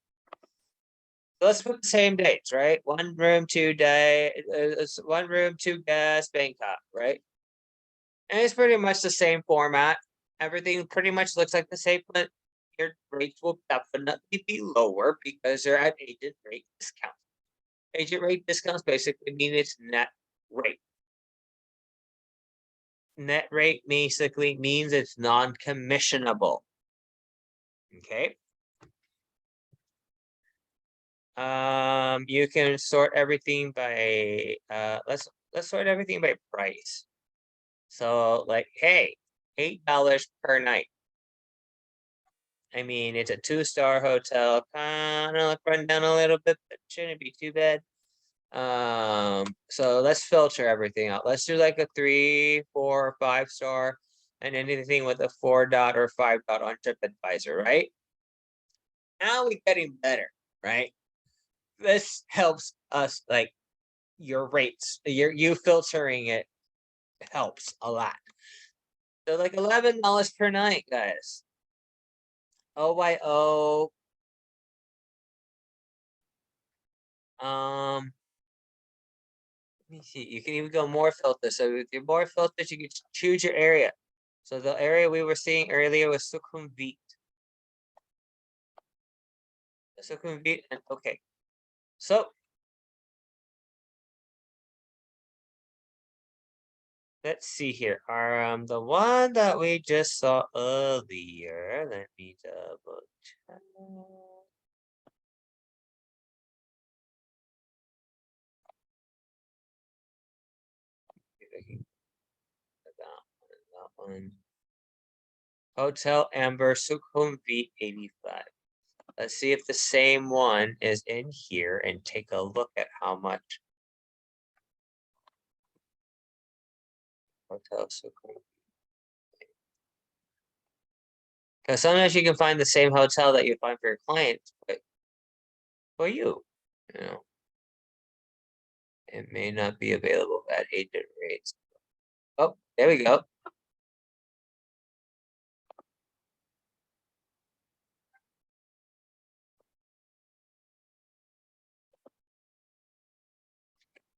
Speaker 1: Let's put the same dates, right? 1 room, 2 day, 1 room, 2 guests, Bangkok, right? And it's pretty much the same format. Everything pretty much looks like the same, but your rates will definitely be lower because they're at agent rate discounts. Agent rate discounts basically mean it's net rate. Net rate basically means it's non-commissionable. Okay. You can sort everything by let's sort everything by price. So like, hey, $8 per night. I mean, it's a 2-star hotel, kind of run down a little bit, but shouldn't be too bad. So let's filter everything out. Let's do like a 3, 4, 5-star, and anything with a 4 dot or 5 dot on TripAdvisor, right? Now we're getting better, right? This helps us like your rates, you filtering it helps a lot. So like $11 per night, guys. OYO. Let me see. You can even go more filters. So with your more filters, you can choose your area. So the area we were seeing earlier was Sukhumvit. Sukhumvit, and okay. So let's see here. The one that we just saw earlier. Let me double check. That one. Hotel Amber Sukhumvit 85. Let's see if the same one is in here and take a look at how much. Hotel Sukhumvit. Because sometimes you can find the same hotel that you find for your clients, but for you know, it may not be available at agent rates. Oh, there we go.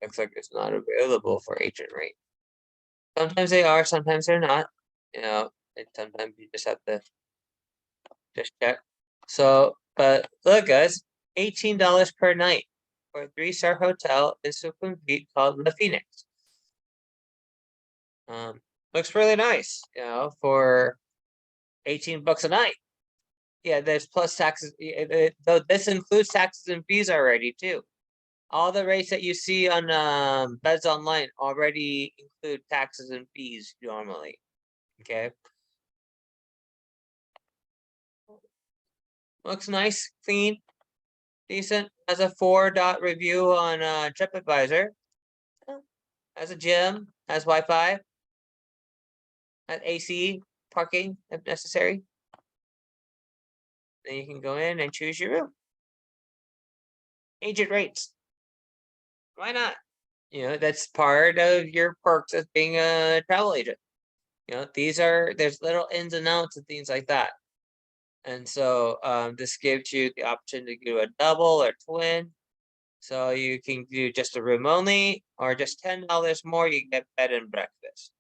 Speaker 1: Looks like it's not available for agent rate. Sometimes they are, sometimes they're not. And sometimes you just have to just check. So, but look, guys, $18 per night for a 3-star hotel in Sukhumvit called the Phoenix. Looks really nice, for $18 a night. Yeah, there's plus taxes. Though this includes taxes and fees already too. All the rates that you see on Bedsonline already include taxes and fees normally. Okay. Looks nice, clean, decent. Has a 4-dot review on TripAdvisor. Has a gym, has Wi-Fi, has AC, parking if necessary. Then you can go in and choose your room. Agent rates. Why not? That's part of your perks as being a travel agent. There's little ins and outs and things like that. And so this gives you the option to do a double or twin. So you can do just a room only, or just $10 more, you get bed and breakfast.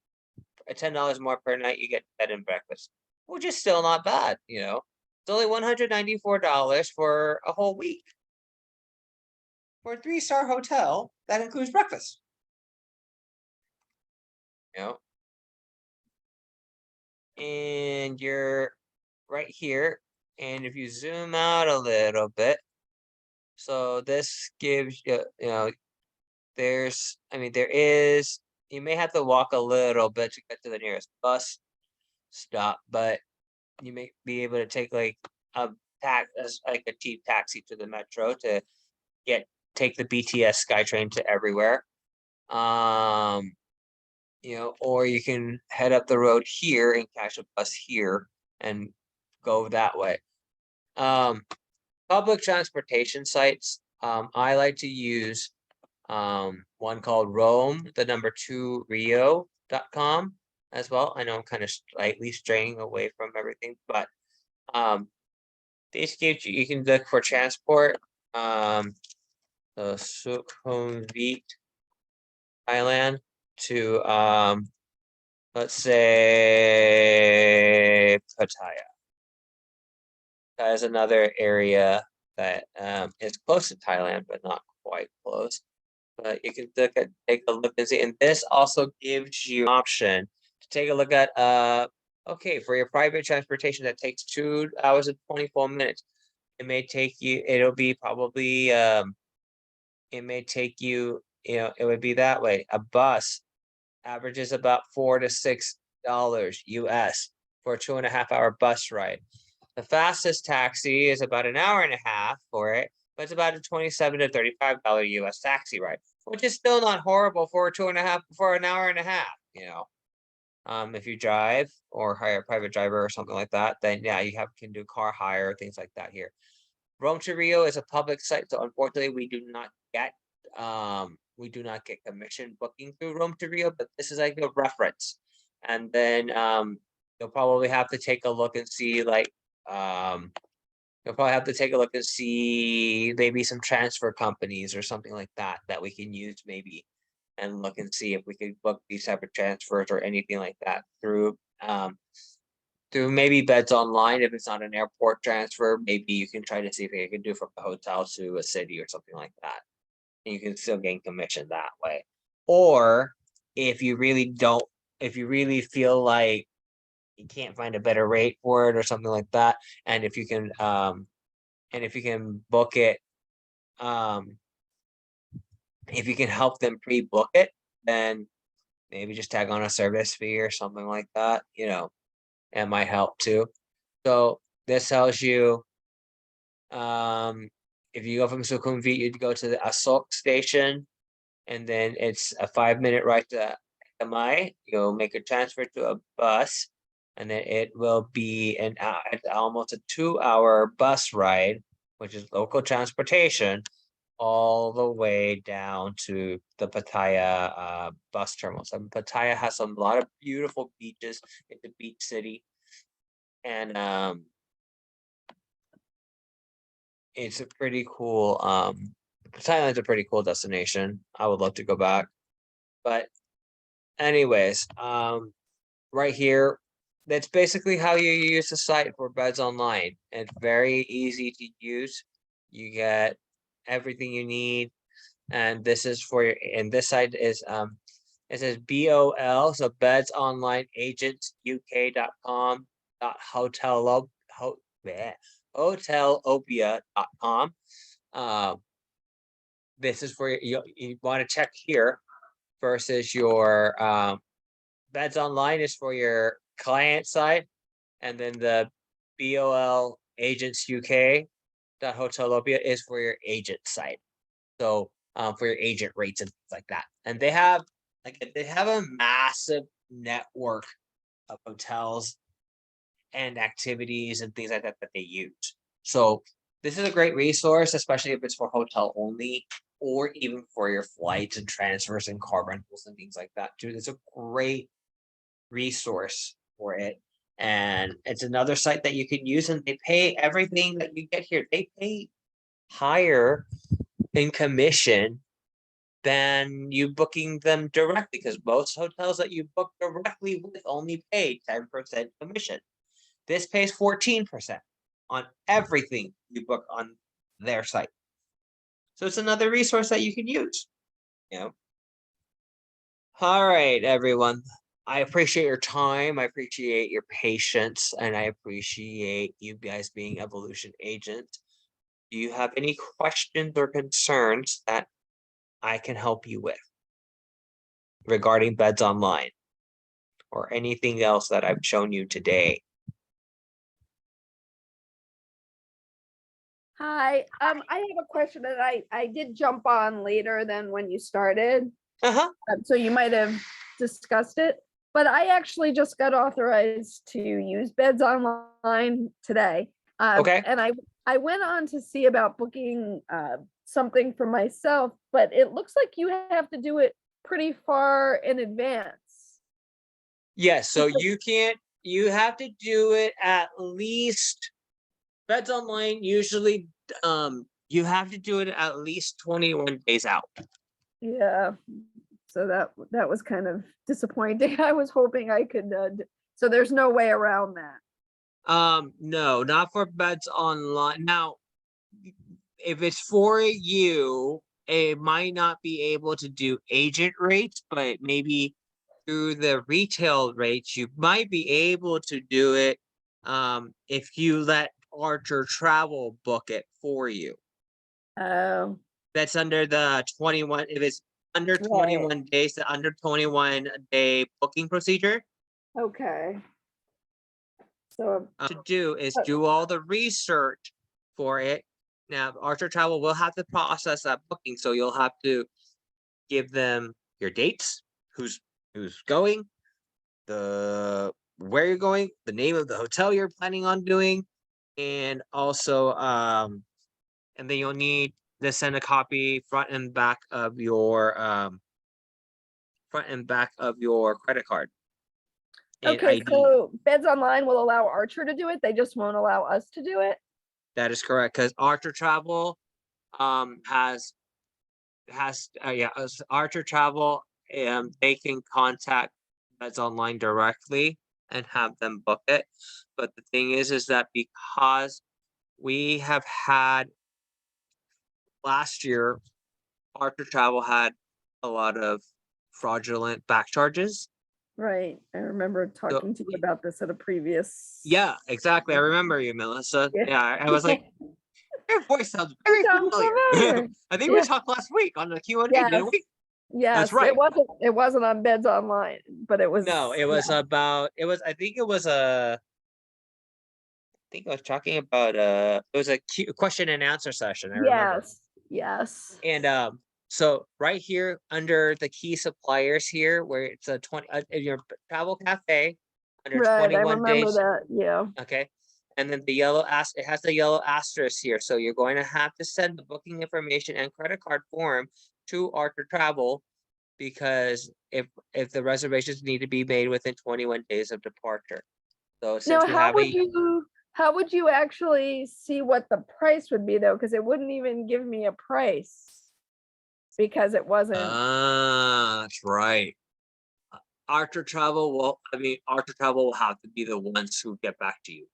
Speaker 1: At $10 more per night, you get bed and breakfast, which is still not bad. It's only $194 for a whole week for a 3-star hotel that includes breakfast. And you're right here. And if you zoom out a little bit, so this gives you, there is, you may have to walk a little bit to get to the nearest bus stop, but you may be able to take like a cheap taxi to the metro to take the BTS SkyTrain to everywhere. Or you can head up the road here and catch a bus here and go that way. Public transportation sites, I like to use one called Rome, the number 2 Rio.com as well. I know I'm kind of slightly straying away from everything, but these gives you can look for transport. The Sukhumvit, Thailand to let's say Pattaya. That is another area that is close to Thailand, but not quite close. But you can take a look and see. And this also gives you an option to take a look at okay, for your private transportation that takes 2 hours and 24 minutes. It may take you, it'll be probably it may take you, it would be that way. A bus averages about $4 to $6 US for a 2.5-hour bus ride. The fastest taxi is about an hour and a half for it, but it's about a $27 to $35 US taxi ride, which is still not horrible for an hour and a half. If you drive or hire a private driver or something like that, then yeah, you can do car hire, things like that here. Rome to Rio is a public site, so unfortunately we do not get commission booking through Rome to Rio, but this is like a reference. And then you'll probably have to take a look and see maybe some transfer companies or something like that we can use maybe, and look and see if we could book these type of transfers or anything like that through maybe Bedsonline. If it's not an airport transfer, maybe you can try to see if you can do from the hotel to a city or something like that. And you can still gain commission that way. Or if you really feel like you can't find a better rate for it or something like that, and if you can book it, if you can help them pre-book it, then maybe just tag on a service fee or something like that, it might help too. So this tells you, if you go from Sukhumvit, you'd go to the Asok station, and then it's a 5-minute ride to Kamai. You'll make a transfer to a bus, and then it will be almost a 2-hour bus ride, which is local transportation, all the way down to the Pattaya bus terminals. And Pattaya has a lot of beautiful beaches. It's a beach city, and it's a pretty cool. Thailand's a pretty cool destination. I would love to go back, but anyways, right here, that's basically how you use the site for Bedsonline. It's very easy to use. You get everything you need, and this is for your. And this site is it says BOL, so bedsonlineagentsuk.com hotelopia.com. This is for you want to check here versus your Bedsonline is for your client side, and then the BOL agents UK hotelopia is for your agent site. So for your agent rates and things like that. And they have a massive network of hotels and activities and things like that they use. So this is a great resource, especially if it's for hotel only, or even for your flights and transfers and car rentals and things like that too. It's a great resource for it. And it's another site that you can use, and they pay everything that you get here. They pay higher in commission than you booking them directly, because most hotels that you book directly with only pay 10% commission. This pays 14% on everything you book on their site. So it's another resource that you can use. All right, everyone. I appreciate your time. I appreciate your patience, and I appreciate you guys being Evolution agents. Do you have any questions or concerns that I can help you with regarding Bedsonline or anything else that I've shown you today?
Speaker 2: Hi, I have a question, and I did jump on later than when you started, so you might have discussed it, but I actually just got authorized to use Bedsonline today.
Speaker 1: Okay.
Speaker 2: And I went on to see about booking something for myself, but it looks like you have to do it pretty far in advance.
Speaker 1: Yes, so you have to do it at least. Bedsonline usually you have to do it at least 21 days out.
Speaker 2: Yeah, so that was kind of disappointing. I was hoping I could so there's no way around that.
Speaker 1: No, not for Bedsonline. Now, if it's for you, it might not be able to do agent rates, but maybe through the retail rates, you might be able to do it if you let Archer Travel book it for you.
Speaker 2: Oh.
Speaker 1: That's under the 21, if it's under 21 days, the under 21 day booking procedure.
Speaker 2: Okay. So
Speaker 1: To do is do all the research for it. Now, Archer Travel will have to process that booking, so you'll have to give them your dates, who's going, where you're going, the name of the hotel you're planning on doing, and also and then you'll need to send a copy front and back of your credit card.
Speaker 2: Okay, so Bedsonline will allow Archer to do it. They just won't allow us to do it.
Speaker 1: That is correct, because Archer Travel has Archer Travel, they can contact Bedsonline directly and have them book it. But the thing is that because we have had last year, Archer Travel had a lot of fraudulent back charges.
Speaker 2: Right. I remember talking to you about this at a previous.
Speaker 1: Yeah, exactly. I remember you, Melissa. Yeah, I was like, your voice sounds very familiar. I think we talked last week on the Q&A, didn't we? That's
Speaker 2: Yes,
Speaker 1: right.
Speaker 2: it wasn't on Beds Online, but it
Speaker 1: No,
Speaker 2: was,
Speaker 1: it
Speaker 2: yeah.
Speaker 1: was about, it was, I think it was a, I think I was talking about, it was a question and answer session, I remember.
Speaker 2: Yes, yes.
Speaker 1: And so right here under the key suppliers here, where it's a 20 in your travel cafe under
Speaker 2: Right, I
Speaker 1: 21
Speaker 2: remember
Speaker 1: days.
Speaker 2: that, yeah.
Speaker 1: Okay. And then the yellow it has the yellow asterisk here. So you're going to have to send the booking information and credit card form to Archer Travel, because if the reservations need to be made within 21 days of departure. So since
Speaker 2: Now,
Speaker 1: we have a
Speaker 2: how would you actually see what the price would be though? Because it wouldn't even give me a price because it wasn't.
Speaker 1: that's right. Archer Travel will have to be the ones who get back to you,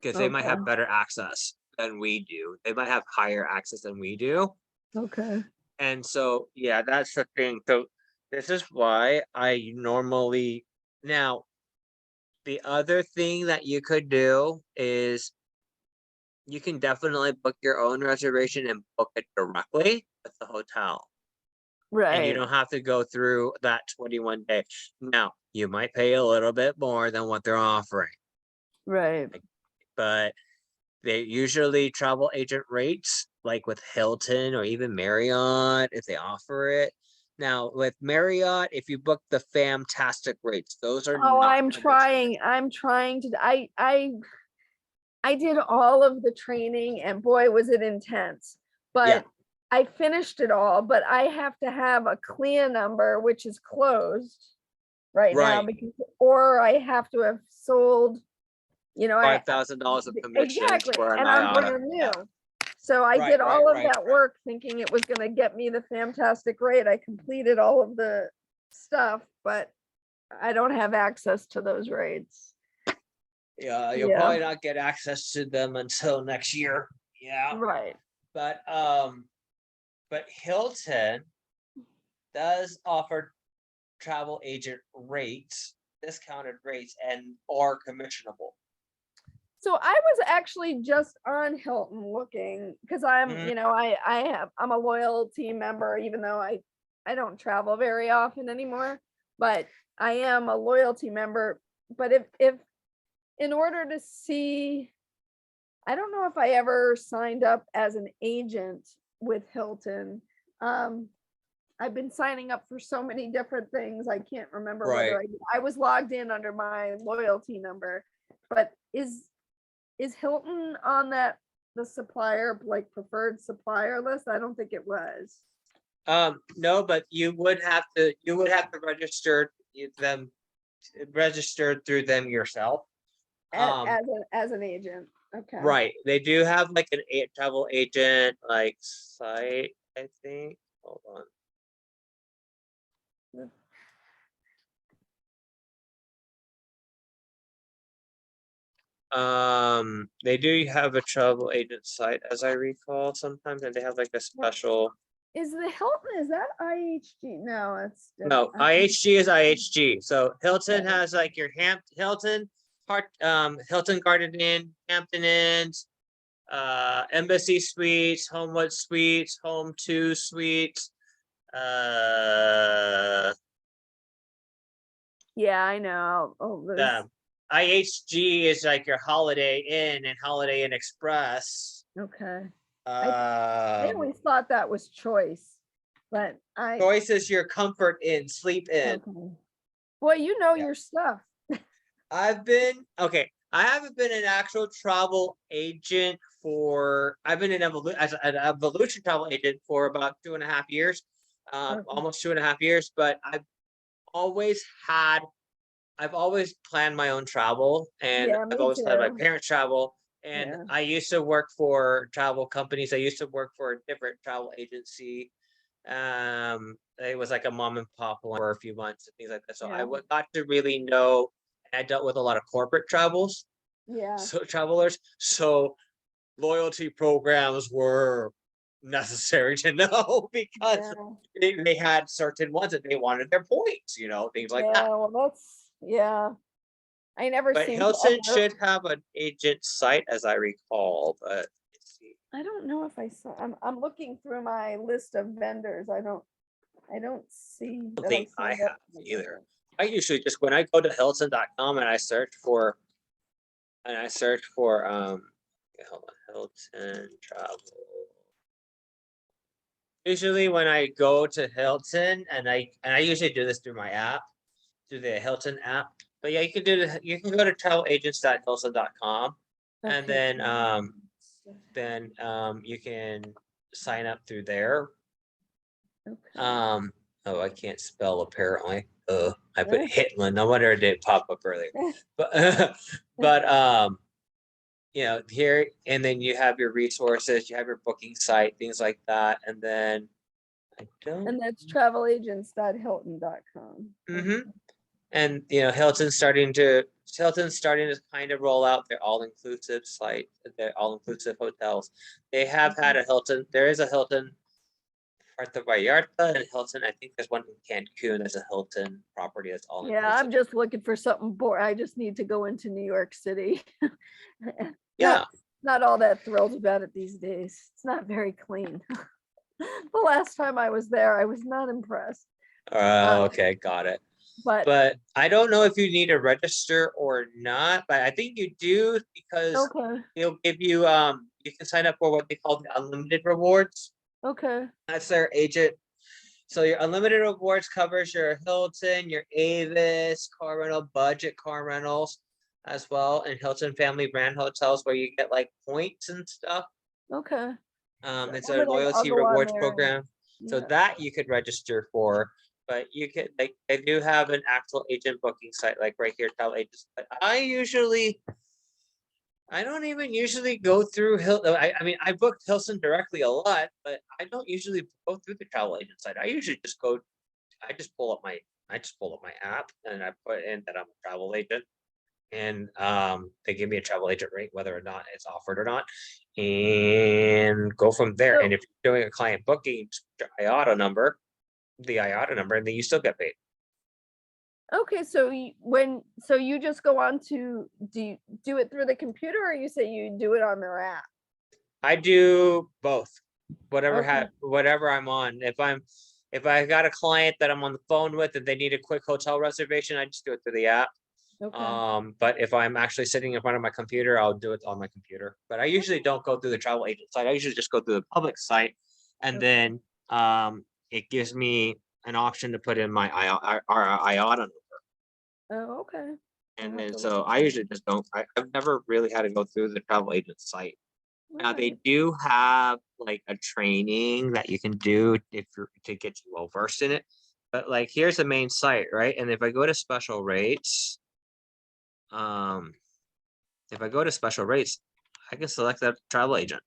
Speaker 1: because they might
Speaker 2: Okay,
Speaker 1: have better access than we do. They might have higher access than we do.
Speaker 2: okay.
Speaker 1: And so, yeah, that's the thing. So this is why I normally, now, the other thing that you could do is you can definitely book your own reservation and book it directly with the hotel. And you
Speaker 2: Right,
Speaker 1: don't have to go through that 21 day. Now, you might pay a little bit more than what they're offering,
Speaker 2: right.
Speaker 1: but they usually travel agent rates, like with Hilton or even Marriott, if they offer it. Now, with Marriott, if you book the fantastic rates, those are
Speaker 2: Oh,
Speaker 1: not negotiable.
Speaker 2: I'm trying to, I did all of the training and boy, was it intense.
Speaker 1: Yeah,
Speaker 2: But I finished it all, but I have to have a CLIA number, which is closed right now
Speaker 1: right.
Speaker 2: because, or I have to have sold, you know,
Speaker 1: $5,000 of commissions
Speaker 2: exactly,
Speaker 1: for an
Speaker 2: and I'm
Speaker 1: IATA.
Speaker 2: brand
Speaker 1: Yeah,
Speaker 2: new. So I
Speaker 1: right,
Speaker 2: did
Speaker 1: right,
Speaker 2: all of
Speaker 1: right.
Speaker 2: that work thinking it was gonna get me the fantastic rate. I completed all of the stuff, but I don't have access to those rates.
Speaker 1: Yeah, you'll
Speaker 2: Yeah,
Speaker 1: probably not get access to them until next year. Yeah,
Speaker 2: right.
Speaker 1: but Hilton does offer travel agent rates, discounted rates, and are commissionable.
Speaker 2: So I was actually just on Hilton looking because I'm,
Speaker 1: Mhm.
Speaker 2: you know, I'm a loyalty member, even though I don't travel very often anymore, but I am a loyalty member. But if in order to see, I don't know if I ever signed up as an agent with Hilton. Um, I've been signing up for so many different things. I can't remember whether
Speaker 1: Right.
Speaker 2: I was logged in under my loyalty number, but is Hilton on that the supplier like preferred supplier list? I don't think it was
Speaker 1: No, but you would have to register them, registered through them yourself. Um,
Speaker 2: as an agent. Okay.
Speaker 1: right. They do have like an travel agent like site, I think. Hold on. They do have a travel agent site, as I recall, sometimes, and they have like a
Speaker 2: Well,
Speaker 1: special.
Speaker 2: is the Hilton, is that IHG? No, it's
Speaker 1: No,
Speaker 2: different.
Speaker 1: IHG is IHG. So Hilton
Speaker 2: Okay.
Speaker 1: has like your Hilton, Hilton Garden Inn, Hampton Inns, Embassy Suites, Homewood Suites, Home Two Suites. Uh,
Speaker 2: Yeah, I know. Oh, there's
Speaker 1: the IHG is like your Holiday Inn and Holiday Inn Express.
Speaker 2: okay. I I
Speaker 1: Um,
Speaker 2: always thought that was choice, but I
Speaker 1: Choice is your Comfort Inn, Sleep Inn.
Speaker 2: okay. Boy, you know
Speaker 1: Yeah.
Speaker 2: your stuff.
Speaker 1: Okay. I haven't been an actual travel agent for, I've been as an evolution travel agent for about 2.5 years,
Speaker 2: Okay.
Speaker 1: almost 2.5 years, but always had, I've always planned my own travel, and
Speaker 2: Yeah,
Speaker 1: I've
Speaker 2: me
Speaker 1: always planned my
Speaker 2: too.
Speaker 1: parents' travel. And
Speaker 2: Yeah.
Speaker 1: I used to work for travel companies. I used to work for a different travel agency. It was like a mom and pop one for a few months and things like that. So
Speaker 2: Yeah.
Speaker 1: got to really know. I dealt with a lot of corporate
Speaker 2: Yeah.
Speaker 1: so travelers. So loyalty programs were necessary to know because
Speaker 2: Yeah.
Speaker 1: they had certain ones that they wanted their points, things like that.
Speaker 2: Yeah. Well, that's yeah. I never
Speaker 1: But
Speaker 2: seem to
Speaker 1: Hilton
Speaker 2: ever.
Speaker 1: should have an agent site, as I recall. But let's see.
Speaker 2: I don't know if I saw. I'm looking through my list of vendors. I don't. I don't see
Speaker 1: don't
Speaker 2: that I'm
Speaker 1: think I
Speaker 2: signed up
Speaker 1: have
Speaker 2: for the
Speaker 1: either.
Speaker 2: website.
Speaker 1: I usually just when I go to Hilton.com and I search for hold on, Hilton travel. Usually when I go to Hilton and I usually do this through my app, through the Hilton app. But yeah, you can go to travelagents.hilton.com and
Speaker 2: Okay.
Speaker 1: then you can sign up through there.
Speaker 2: Okay.
Speaker 1: Oh, I can't spell apparently. I put Hitler. No wonder it didn't pop up earlier. But but here and then you have your resources, you have your booking site, things like that, and then I don't.
Speaker 2: And that's travelagents.hilton.com.
Speaker 1: Mm-hmm. And Hilton's starting to kind of roll out their all-inclusive site, their all-inclusive hotels. They have had a Hilton. There is a Hilton Puerto Vallarta and Hilton. I think there's one in Cancun. There's a Hilton property that's all
Speaker 2: Yeah,
Speaker 1: inclusive.
Speaker 2: I'm just looking for something boring. I just need to go into New York City.
Speaker 1: Yeah.
Speaker 2: Not all that thrilled about it these days. It's not very clean. The last time I was there, I was not impressed.
Speaker 1: Okay, got it.
Speaker 2: But
Speaker 1: But I don't know if you need to register or not, but I think you do because
Speaker 2: okay,
Speaker 1: it'll give you you can sign up for what they call the unlimited rewards.
Speaker 2: okay,
Speaker 1: That's their agent. So your unlimited rewards covers your Hilton, your Avis, car rental, budget car rentals as well, and Hilton family brand hotels where you get like points and stuff.
Speaker 2: okay.
Speaker 1: It's
Speaker 2: I'm
Speaker 1: a
Speaker 2: I'll
Speaker 1: loyalty
Speaker 2: go on
Speaker 1: rewards
Speaker 2: there.
Speaker 1: program. So
Speaker 2: Yeah.
Speaker 1: that you could register for, but you could they do have an actual agent booking site like right here, travel agents. But I don't even usually go through Hilton. I mean, I booked Hilton directly a lot, but I don't usually go through the travel agent site. I usually just go. I just pull up my app and I put in that I'm a travel agent, and they give me a travel agent rate whether or not it's offered or not, and go from there. And
Speaker 2: So
Speaker 1: if you're doing a client booking, IATA number, the IATA number, and then you still get paid.
Speaker 2: okay, so you just go on to do you do it through the computer or you say you do it on their app?
Speaker 1: I do both.
Speaker 2: Okay,
Speaker 1: Whatever I'm on. If I got a client that I'm on the phone with and they need a quick hotel reservation, I just do it through the app.
Speaker 2: okay.
Speaker 1: But if I'm actually sitting in front of my computer, I'll do it on my computer. But I usually don't go through the travel agent site. I usually just go through the public site, and
Speaker 2: Okay.
Speaker 1: then it gives me an option to put in my IATA number.
Speaker 2: Oh, okay. I'll
Speaker 1: And
Speaker 2: have
Speaker 1: then
Speaker 2: to look
Speaker 1: so
Speaker 2: at
Speaker 1: I
Speaker 2: that.
Speaker 1: usually just don't. I've never really had to go through the travel agent site. Now they
Speaker 2: Alright.
Speaker 1: do have like a training that you can do if you're to get you well versed in it. But like here's the main site, right? And um, if I go to special rates, I can select that travel agent,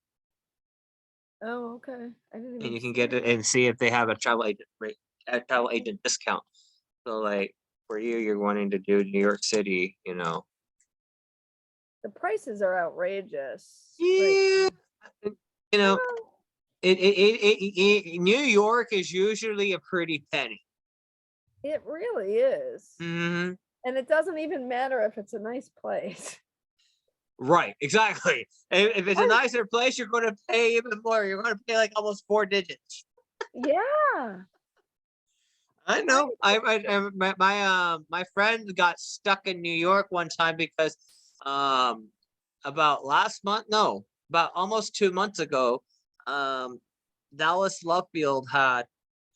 Speaker 2: Oh, okay. I didn't
Speaker 1: and
Speaker 2: even
Speaker 1: you can
Speaker 2: see
Speaker 1: get it
Speaker 2: that.
Speaker 1: and see if they have a travel agent rate, a travel agent discount. So like for you, you're wanting to do New York City,
Speaker 2: The prices are outrageous. Right.
Speaker 1: yeah, you know,
Speaker 2: Well,
Speaker 1: New York is usually a pretty penny.
Speaker 2: it really is.
Speaker 1: Hmm.
Speaker 2: And it doesn't even matter if it's a nice place.
Speaker 1: Right, exactly. If it's a
Speaker 2: I
Speaker 1: nicer place, you're going to pay even more. You're going to pay like almost 4 digits.
Speaker 2: yeah.
Speaker 1: I
Speaker 2: I
Speaker 1: know. My friend got stuck in New York one time because um about last month, no, about almost 2 months ago, um Dallas Lovefield had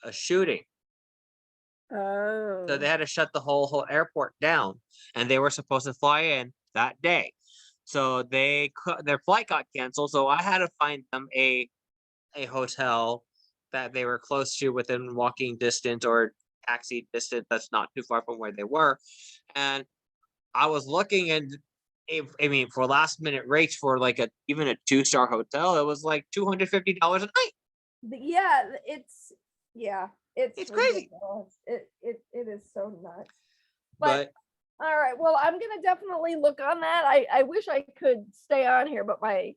Speaker 1: a shooting. So they
Speaker 2: oh.
Speaker 1: had to shut the whole airport down, and they were supposed to fly in that day. So their flight got canceled. So I had to find them a hotel that they were close to within walking distance or taxi distance that's not too far from where they were. And I was looking, and if I mean for last minute rates for like even a 2-star hotel, it was like $250 a night.
Speaker 2: Yeah, yeah, it's
Speaker 1: It's crazy.
Speaker 2: ridiculous. It is so nuts. But
Speaker 1: But
Speaker 2: all right, well, I'm gonna definitely look on that. I wish I could stay on here, but I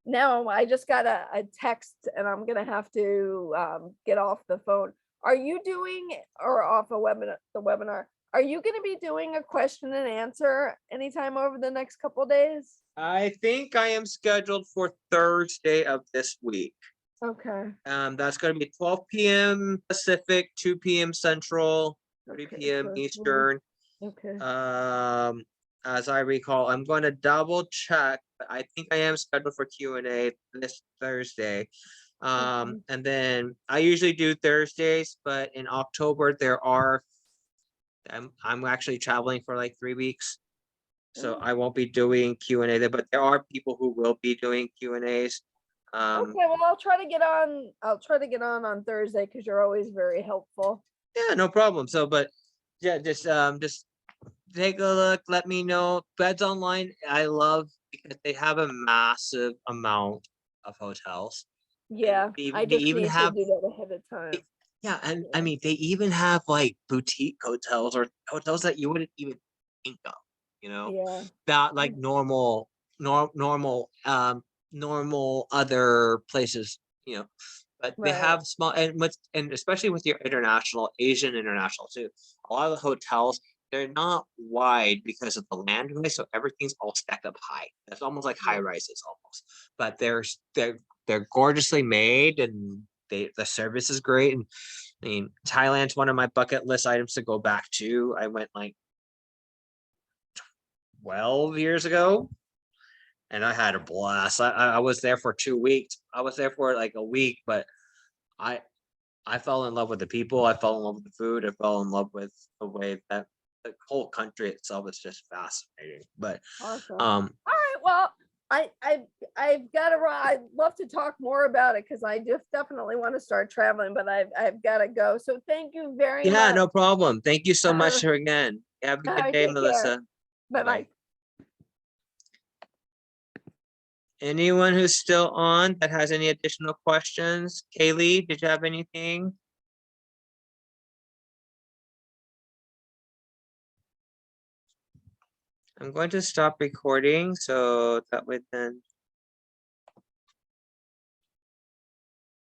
Speaker 2: now I just got a text and I'm gonna have to get off the phone. Are you doing or off the webinar? Are you gonna be doing a question and answer anytime over the next couple days?
Speaker 1: I think I am scheduled for Thursday of this week.
Speaker 2: Okay.
Speaker 1: That's going to be 12 p.m. Pacific, 2 p.m. Central, 3
Speaker 2: Okay.
Speaker 1: p.m.
Speaker 2: So it's a little,
Speaker 1: Eastern.
Speaker 2: okay.
Speaker 1: As I recall, I'm going to double check, but I think I am scheduled for Q&A this Thursday.
Speaker 2: Okay.
Speaker 1: And then I usually do Thursdays, but in October I'm actually traveling for like 3 weeks. So
Speaker 2: Oh,
Speaker 1: I won't be doing Q&A there, but there are people who will be doing Q&As.
Speaker 2: okay. Well, I'll try to get on. I'll try to get on Thursday because you're always very helpful.
Speaker 1: Yeah, no problem. So, but yeah, just take a look. Let me know. Beds Online, I love because they have a massive amount of hotels, and
Speaker 2: Yeah, I
Speaker 1: they
Speaker 2: just
Speaker 1: even
Speaker 2: need to
Speaker 1: have
Speaker 2: do that ahead of time.
Speaker 1: yeah, and I
Speaker 2: Yeah.
Speaker 1: mean they even have like boutique hotels or hotels that you wouldn't even think of,
Speaker 2: Yeah.
Speaker 1: not like
Speaker 2: I-
Speaker 1: normal other places, but they
Speaker 2: Right.
Speaker 1: have small and especially with your Asian international too. A lot of the hotels, they're not wide because of the landway, so everything's all stacked up high. It's almost like high
Speaker 2: Yeah.
Speaker 1: rises almost, but they're gorgeously made and the service is great. And I mean, Thailand's one of my bucket list items to go back to. I went like 12 years ago and I had a blast. I was there for 2 weeks. I was there for like a week, but I I fell in love with the people. I fell in love with the food. I fell in love with the way that the whole country itself is just fascinating. But
Speaker 2: Awesome.
Speaker 1: um,
Speaker 2: All right. Well, I've got to run. I'd love to talk more about it because I just definitely want to start traveling, but I've got to go. So thank you very
Speaker 1: yeah,
Speaker 2: much.
Speaker 1: no problem. Thank you so much for again. Have a
Speaker 2: All
Speaker 1: good
Speaker 2: right.
Speaker 1: day,
Speaker 2: Take care.
Speaker 1: Melissa. Bye
Speaker 2: Bye
Speaker 1: bye.
Speaker 2: bye.
Speaker 1: Anyone who's still on that has any additional questions? Kaylee, did you have anything? I'm going to stop recording so that way then